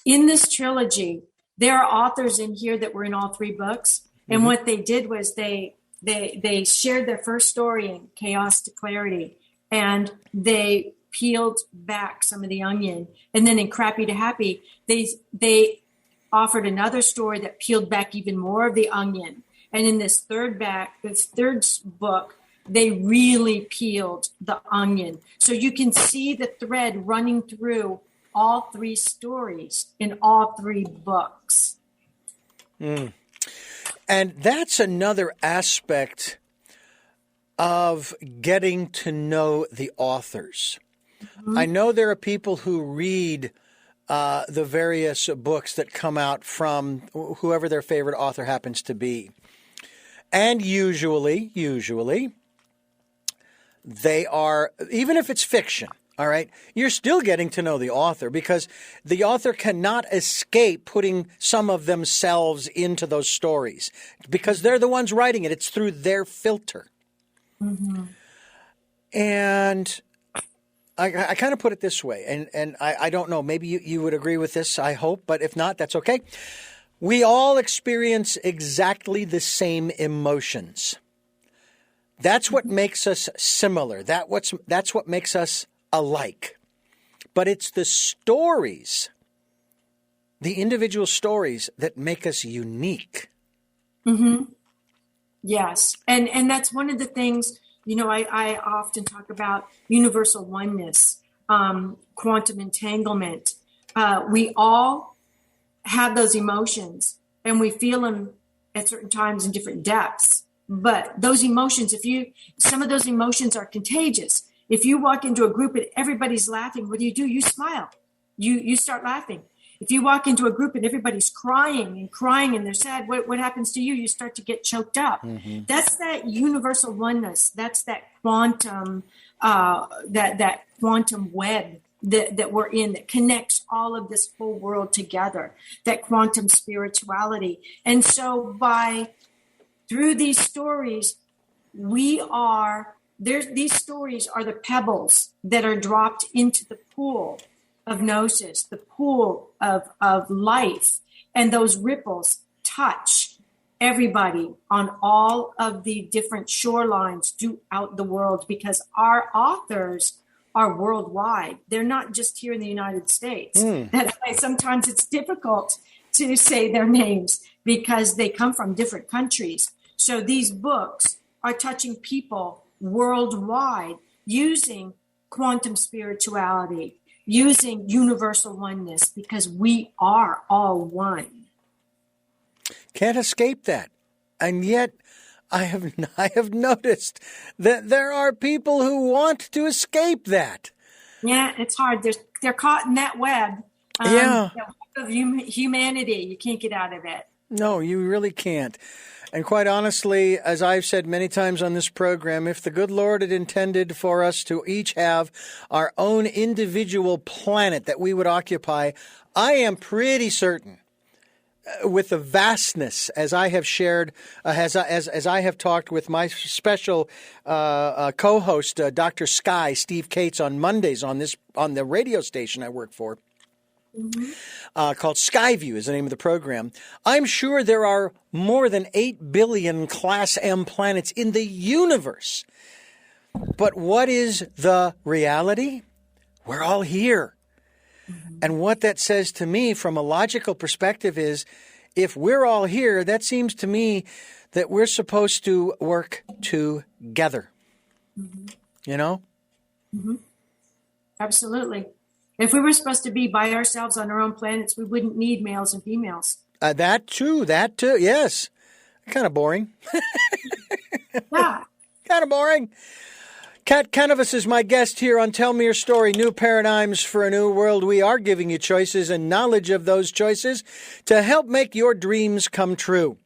in this trilogy, there are authors in here that were in all three books. And what they did was they shared their first story in Chaos to Clarity, and they peeled back some of the onion. And then in Crappy to Happy, they offered another story that peeled back even more of the onion. And in this third book, they really peeled the onion. So you can see the thread running through all three stories in all three books. And that's another aspect of getting to know the authors. I know there are people who read the various books that come out from whoever their favorite author happens to be. And usually, they are, even if it's fiction, all right, you're still getting to know the author because the author cannot escape putting some of themselves into those stories because they're the ones writing it. It's through their filter. And I kind of put it this way, and I don't know, maybe you would agree with this, I hope, but if not, that's okay. We all experience exactly the same emotions. That's what makes us similar. That's what makes us alike. But it's the stories, the individual stories that make us unique. Yes. And that's one of the things, I often talk about universal oneness, quantum entanglement. We all have those emotions and we feel them at certain times in different depths. But those emotions, some of those emotions are contagious. If you walk into a group and everybody's laughing, what do? You smile. You start laughing. If you walk into a group and everybody's crying and they're sad, what happens to you? You start to get choked up. That's that universal oneness. That's that quantum, that quantum web that we're in that connects all of this whole world together, that quantum spirituality. And so through these stories, we are these stories are the pebbles that are dropped into the pool of gnosis, the pool of life, and those ripples touch everybody on all of the different shorelines throughout the world, because our authors are worldwide. They're not just here in the United States. That's why sometimes it's difficult to say their names, because they come from different countries. So these books are touching people worldwide, using quantum spirituality, using universal oneness, because we are all one. Can't escape that. And yet I have noticed that there are people who want to escape that. Yeah, it's hard. They're caught in that web. Yeah. The web of humanity. You can't get out of it. No, you really can't. And quite honestly, as I've said many times on this program, if the good Lord had intended for us to each have our own individual planet that we would occupy, I am pretty certain, with the vastness, as I have shared, as I have talked with my special co-host, Dr. Sky, Steve Cates, on Mondays on the radio station I work for, called Skyview is the name of the program. I'm sure there are more than 8 billion Class M planets in the universe. But what is the reality? We're all here. And what that says to me from a logical perspective is, if we're all here, that seems to me that we're supposed to work together. You know? Absolutely. If we were supposed to be by ourselves on our own planets, we wouldn't need males and females. That too, yes. Kind of boring. Yeah. Kind of boring. Kat Kanavos is my guest here on Tell Me Your Story, New Paradigms for a New World. We are giving you choices and knowledge of those choices to help make your dreams come true.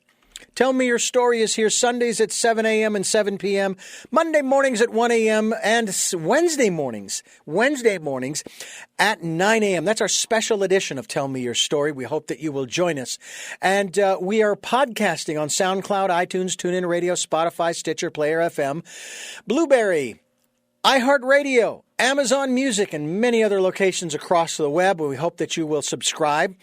Tell Me Your Story is here Sundays at 7 a.m. and 7 p.m., Monday mornings at 1 a.m., and Wednesday mornings at 9 a.m. That's our special edition of Tell Me Your Story. We hope that you will join us. And we are podcasting on SoundCloud, iTunes, TuneIn Radio, Spotify, Stitcher, Player FM, Blueberry, iHeartRadio, Amazon Music, and many other locations across the web. We hope that you will subscribe.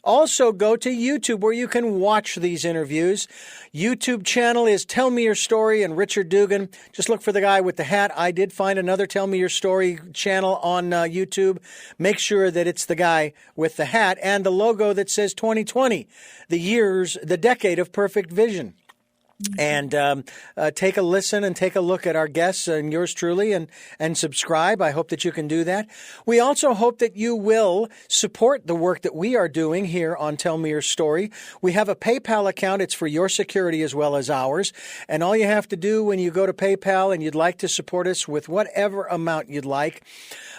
Also, go to YouTube where you can watch these interviews. YouTube channel is Tell Me Your Story and Richard Dugan. Just look for the guy with the hat. I did find another Tell Me Your Story channel on YouTube. Make sure that it's the guy with the hat and the logo that says 2020, the decade of perfect vision. And take a listen and take a look at our guests and yours truly and subscribe. I hope that you can do that. We also hope that you will support the work that we are doing here on Tell Me Your Story. We have a PayPal account. It's for your security as well as ours. And all you have to do when you go to PayPal and you'd like to support us with whatever amount you'd like,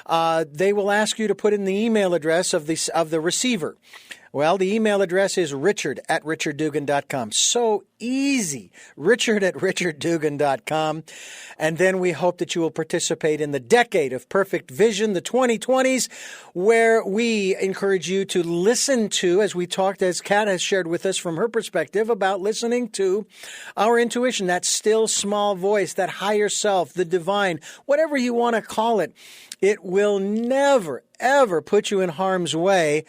they will ask you to put in the email address of the receiver. Well, the email address is richard@richarddugan.com. So easy. richard@richarddugan.com. And then we hope that you will participate in the decade of perfect vision, the 2020s, where we encourage you to listen to, as we talked, as Kat has shared with us from her perspective, about listening to our intuition, that still small voice, that higher self, the divine, whatever you want to call it. It will never, ever put you in harm's way.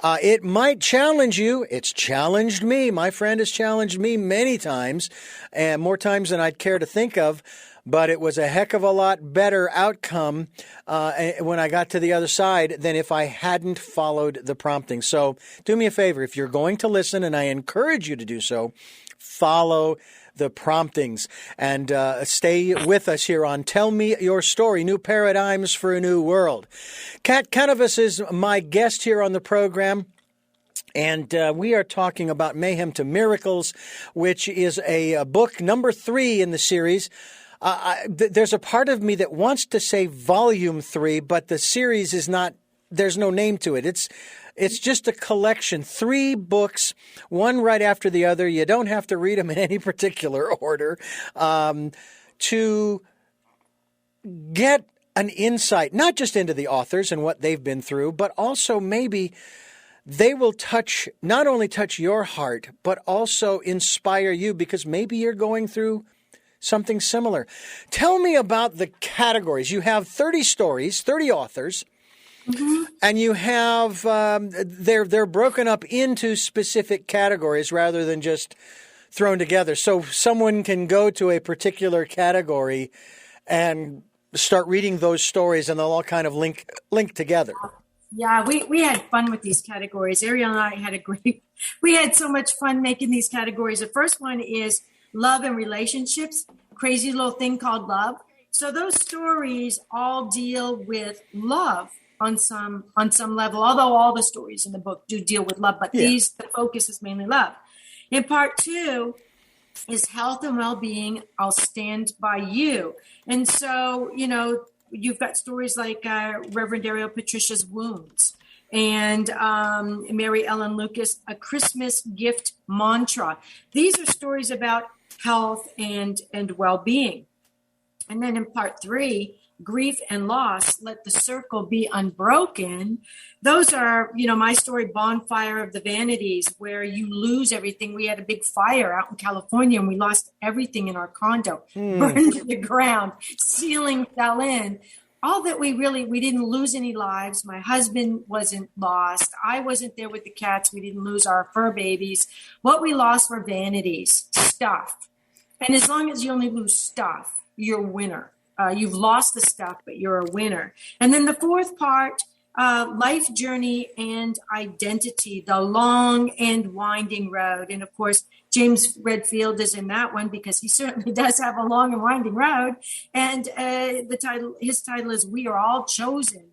It might challenge you. It's challenged me. My friend has challenged me many times, and more times than I'd care to think of. But it was a heck of a lot better outcome when I got to the other side than if I hadn't followed the prompting. So do me a favor. If you're going to listen, and I encourage you to do so, follow the promptings and stay with us here on Tell Me Your Story, New Paradigms for a New World. Kat Kanavos is my guest here on the program. And we are talking about Mayhem to Miracles, which is a book number 3 in the series. There's a part of me that wants to say volume 3, but the series is not, there's no name to it. It's just a collection, 3 books, one right after the other. You don't have to read them in any particular order to get an insight, not just into the authors and what they've been through, but also maybe they will not only touch your heart, but also inspire you, because maybe you're going through something similar. Tell me about the categories. You have 30 stories, 30 authors, and you have they're broken up into specific categories rather than just thrown together. So someone can go to a particular category and start reading those stories, and they'll all kind of link together. Yeah, we had fun with these categories. Ariel and I we had so much fun making these categories. The first one is love and relationships, crazy little thing called love. So those stories all deal with love on some level, although all the stories in the book do deal with love, but the focus is mainly love. In part 2 is health and well-being. I'll stand by you. And so, you've got stories like Reverend Ariel Patricia's Wounds and Mary Ellen Lucas, A Christmas Gift Mantra. These are stories about health and well-being. And then in part 3, grief and loss, let the circle be unbroken. Those are, my story, Bonfire of the Vanities, where you lose everything. We had a big fire out in California and we lost everything in our condo, burned to the ground, ceiling fell in. All that we didn't lose any lives. My husband wasn't lost. I wasn't there with the cats. We didn't lose our fur babies. What we lost were vanities, stuff. And as long as you only lose stuff, you're a winner. You've lost the stuff, but you're a winner. And then the fourth part, life journey and identity, the long and winding road. And of course, James Redfield is in that one because he certainly does have a long and winding road. And his title is We Are All Chosen.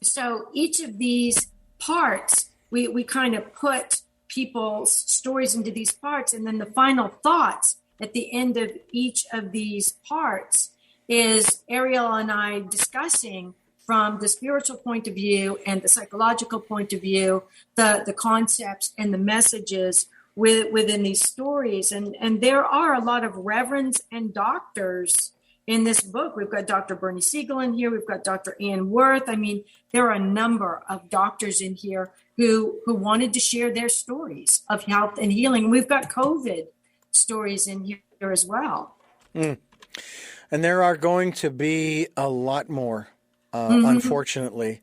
So each of these parts, we kind of put people's stories into these parts, and then the final thoughts at the end of each of these parts is Ariel and I discussing from the spiritual point of view and the psychological point of view, the concepts and the messages within these stories. And there are a lot of reverends and doctors in this book. We've got Dr. Bernie Siegel in here. We've got Dr. Ann Worth. I mean, there are a number of doctors in here who wanted to share their stories of health and healing. We've got COVID stories in here as well. And there are going to be a lot more, unfortunately.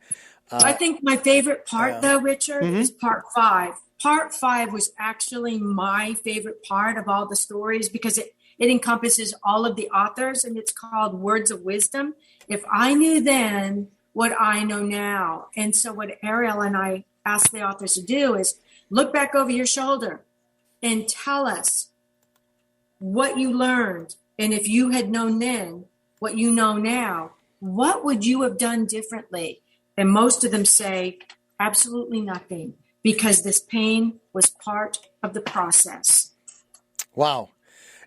I think my favorite part, though, Richard, is part 5. Part 5 was actually my favorite part of all the stories because it encompasses all of the authors, and it's called Words of Wisdom. If I knew then what I know now. And so what Ariel and I asked the authors to do is look back over your shoulder and tell us what you learned. And if you had known then what you know now, what would you have done differently? And most of them say absolutely nothing, because this pain was part of the process. Wow.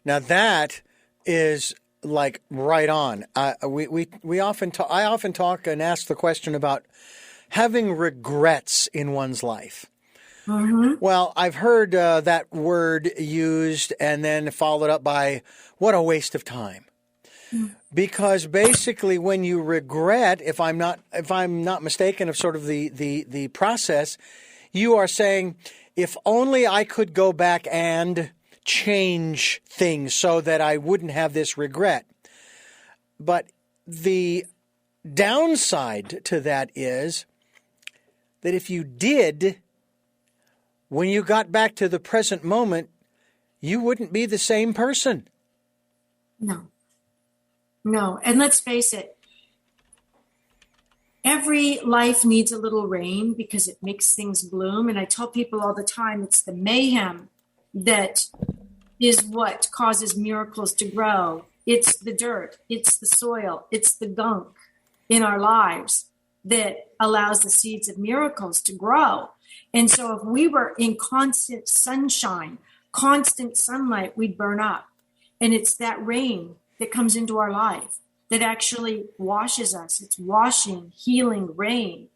Now that is like right on. I often talk and ask the question about having regrets in one's life. Well, I've heard that word used and then followed up by what a waste of time. Because basically when you regret, if I'm not mistaken of sort of the process, you are saying, if only I could go back and change things so that I wouldn't have this regret. But the downside to that is that if you did, when you got back to the present moment, you wouldn't be the same person. No. And let's face it, every life needs a little rain because it makes things bloom. And I tell people all the time, it's the mayhem that is what causes miracles to grow. It's the dirt, it's the soil, it's the gunk in our lives that allows the seeds of miracles to grow. And so if we were in constant sunshine, constant sunlight, we'd burn up. And it's that rain that comes into our life that actually washes us. It's washing, healing rain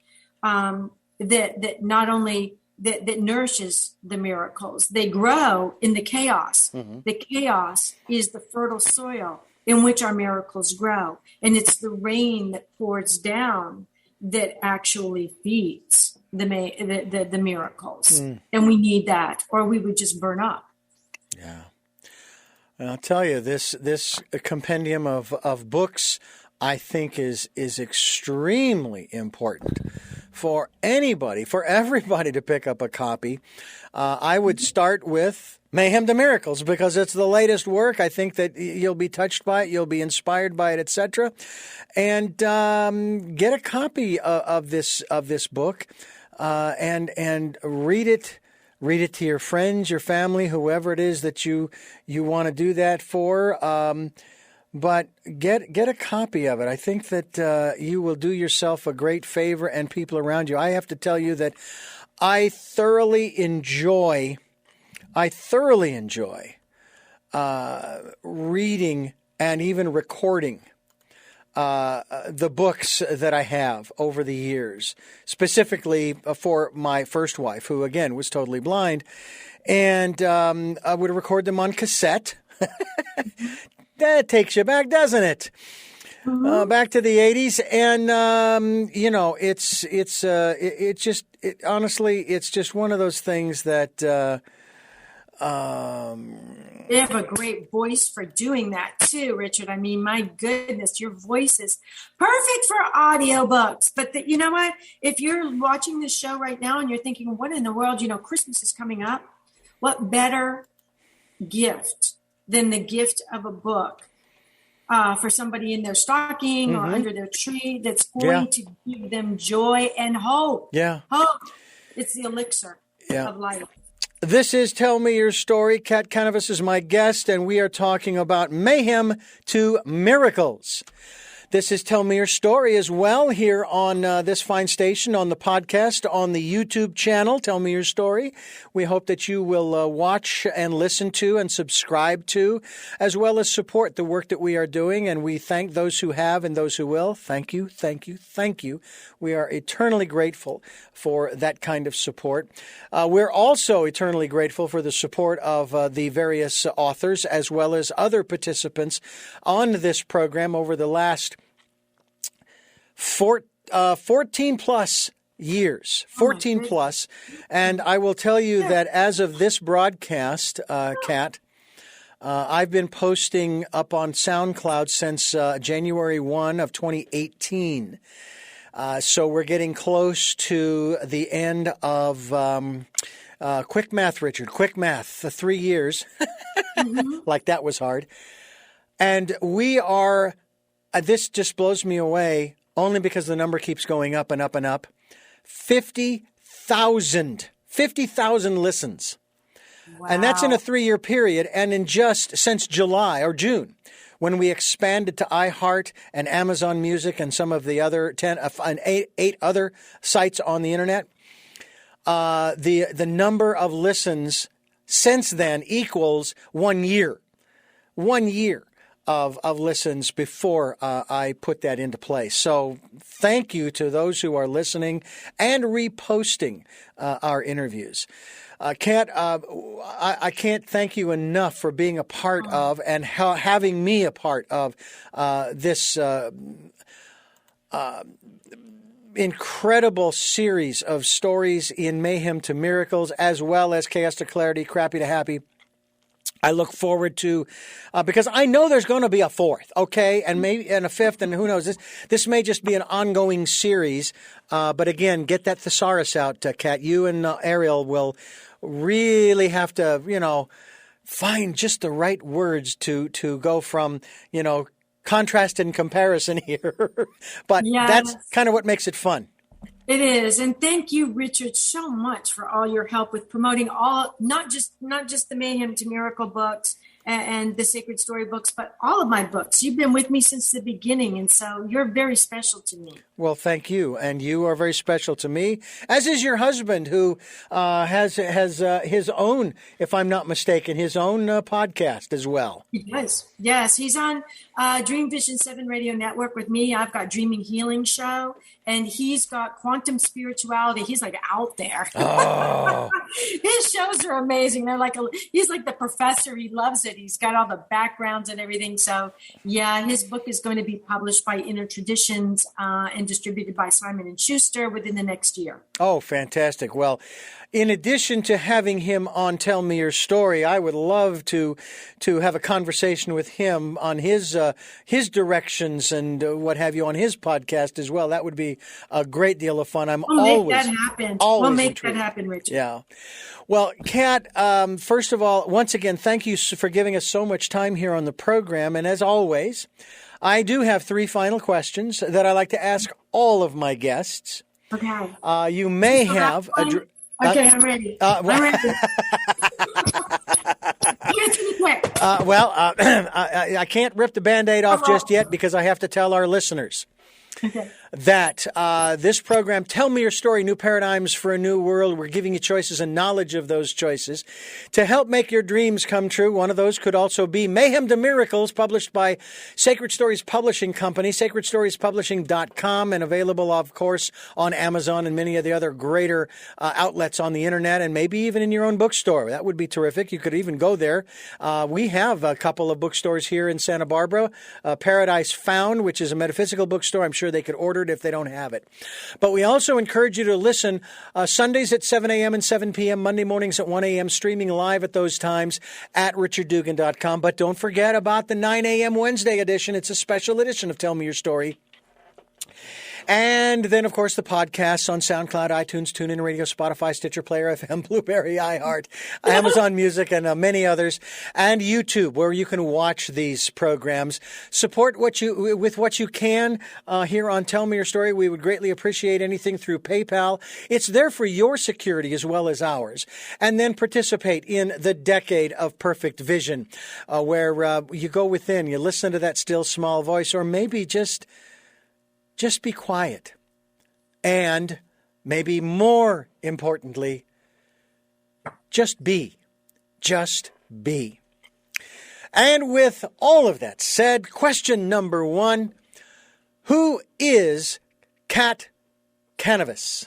that not only that nourishes the miracles. They grow in the chaos. The chaos is the fertile soil in which our miracles grow. And it's the rain that pours down that actually feeds the miracles. And we need that, or we would just burn up. Yeah. I'll tell you, this compendium of books, I think, is extremely important for anybody, for everybody to pick up a copy. I would start with Mayhem to Miracles because it's the latest work. I think that you'll be touched by it, you'll be inspired by it, etc. And get a copy of this book and read it. Read it to your friends, your family, whoever it is that you want to do that for. But get a copy of it. I think that you will do yourself a great favor and people around you. I have to tell you that I thoroughly enjoy reading and even recording the books that I have over the years, specifically for my first wife, who, again, was totally blind. And I would record them on cassette. That takes you back, doesn't it? Mm-hmm. Back to the 80s. And, honestly, it's just one of those things that... They have a great voice for doing that too, Richard. I mean, my goodness, your voice is perfect for audiobooks. But you know what? If you're watching this show right now and you're thinking, what in the world, Christmas is coming up. What better gift than the gift of a book for somebody in their stocking or under their tree that's going to give them joy and hope. Yeah. Hope. It's the elixir of life. This is Tell Me Your Story. Kat Kanavos is my guest, and we are talking about Mayhem to Miracles. This is Tell Me Your Story as well here on this fine station, on the podcast, on the YouTube channel, Tell Me Your Story. We hope that you will watch and listen to and subscribe to, as well as support the work that we are doing. And we thank those who have and those who will. Thank you, thank you, thank you. We are eternally grateful for that kind of support. We're also eternally grateful for the support of the various authors as well as other participants on this program over the last 14 plus years, 14 plus. And I will tell you that as of this broadcast, Kat, I've been posting up on SoundCloud since January 1 of 2018. So we're getting close to the end of quick math, Richard, quick math, 3 years. Like that was hard. And we are, this just blows me away, only because the number keeps going up and up and up. 50,000 listens. Wow. And that's in a 3-year period. And in just since July or June, when we expanded to iHeart and Amazon Music and some of the other 8 other sites on the internet, the number of listens since then equals 1 year. 1 year of listens before I put that into place. So thank you to those who are listening and reposting our interviews. Kat, I can't thank you enough for being a part of and having me a part of this incredible series of stories in Mayhem to Miracles, as well as Chaos to Clarity, Crappy to Happy. I look forward to, because I know there's going to be a 4th, okay, and maybe and a 5th, and who knows, this may just be an ongoing series. But again, get that thesaurus out, Kat. You and Ariel will really have to, find just the right words to go from, contrast and comparison here. But that's kind of what makes it fun. It is. And thank you, Richard, so much for all your help with promoting not just the Mayhem to Miracle books and the Sacred Story books, but all of my books. You've been with me since the beginning, and so you're very special to me. Well, thank you, and you are very special to me, as is your husband, who has his own, if I'm not mistaken, his own podcast as well. He does. Yes, he's on Dream Vision 7 Radio Network with me. I've got Dreaming Healing Show, and he's got quantum spirituality. He's like out there. Oh. His shows are amazing. They're like he's like the professor. He loves it. He's got all the backgrounds and everything. So yeah, his book is going to be published by Inner Traditions and distributed by Simon & Schuster within the next year. Oh, fantastic. Well, in addition to having him on Tell Me Your Story, I would love to have a conversation with him on his directions and what have you on his podcast as well. That would be a great deal of fun. We'll make that happen, Richard. Yeah. Well, Kat, first of all, once again, thank you for giving us so much time here on the program. And as always, I do have 3 final questions that I like to ask all of my guests. Okay. You may have Okay, I'm ready. I'm ready. I can't rip the Band-Aid off just yet because I have to tell our listeners that this program, Tell Me Your Story, New Paradigms for a New World, we're giving you choices and knowledge of those choices to help make your dreams come true. One of those could also be Mayhem to Miracles, published by Sacred Stories Publishing Company, sacredstoriespublishing.com, and available, of course, on Amazon and many of the other greater outlets on the internet, and maybe even in your own bookstore. That would be terrific. You could even go there. We have a couple of bookstores here in Santa Barbara, Paradise Found, which is a metaphysical bookstore. I'm sure they could order it if they don't have it. But we also encourage you to listen Sundays at 7 a.m. and 7 p.m., Monday mornings at 1 a.m., streaming live at those times at richarddugan.com. But don't forget about the 9 a.m. Wednesday edition. It's a special edition of Tell Me Your Story. And then, of course, the podcasts on SoundCloud, iTunes, TuneIn Radio, Spotify, Stitcher Player FM, Blueberry, iHeart, Amazon Music, and many others, and YouTube, where you can watch these programs. Support what you can here on Tell Me Your Story. We would greatly appreciate anything through PayPal. It's there for your security as well as ours. And then participate in the Decade of Perfect Vision, where you go within, you listen to that still small voice, or maybe just be quiet. And maybe more importantly, just be. Just be. And with all of that said, question number 1, who is Kat Kanavos?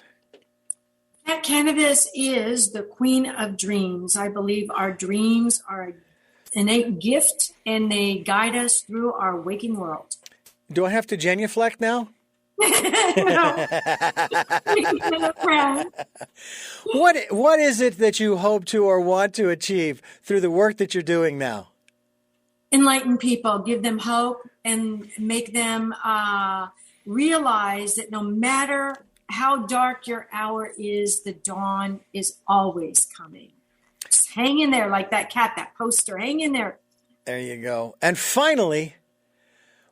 Kat Kanavos is the Queen of Dreams. I believe our dreams are an innate gift, and they guide us through our waking world. Do I have to genuflect now? What is it that you hope to or want to achieve through the work that you're doing now? Enlighten people, give them hope, and make them realize that no matter how dark your hour is, the dawn is always coming. Just hang in there like that cat, that poster. Hang in there. There you go. And finally,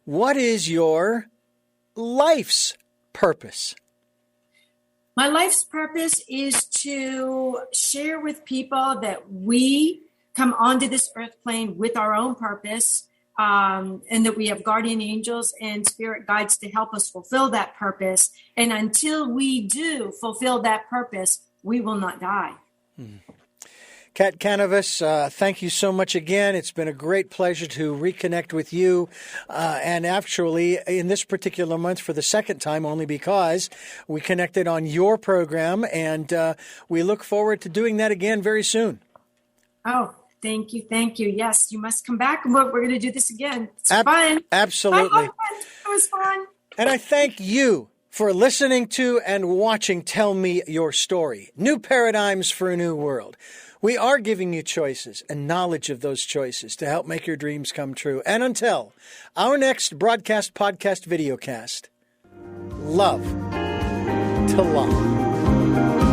what is your life's purpose? My life's purpose is to share with people that we come onto this earth plane with our own purpose, and that we have guardian angels and spirit guides to help us fulfill that purpose. And until we do fulfill that purpose, we will not die. Kat Kanavos, thank you so much again. It's been a great pleasure to reconnect with you. And actually, in this particular month for the second time, only because we connected on your program. And we look forward to doing that again very soon. Oh, thank you. Thank you. Yes, you must come back. We're going to do this again. It's fun. Absolutely. It was fun. And I thank you for listening to and watching Tell Me Your Story. New Paradigms for a New World. We are giving you choices and knowledge of those choices to help make your dreams come true. And until our next broadcast, podcast, videocast, love to love.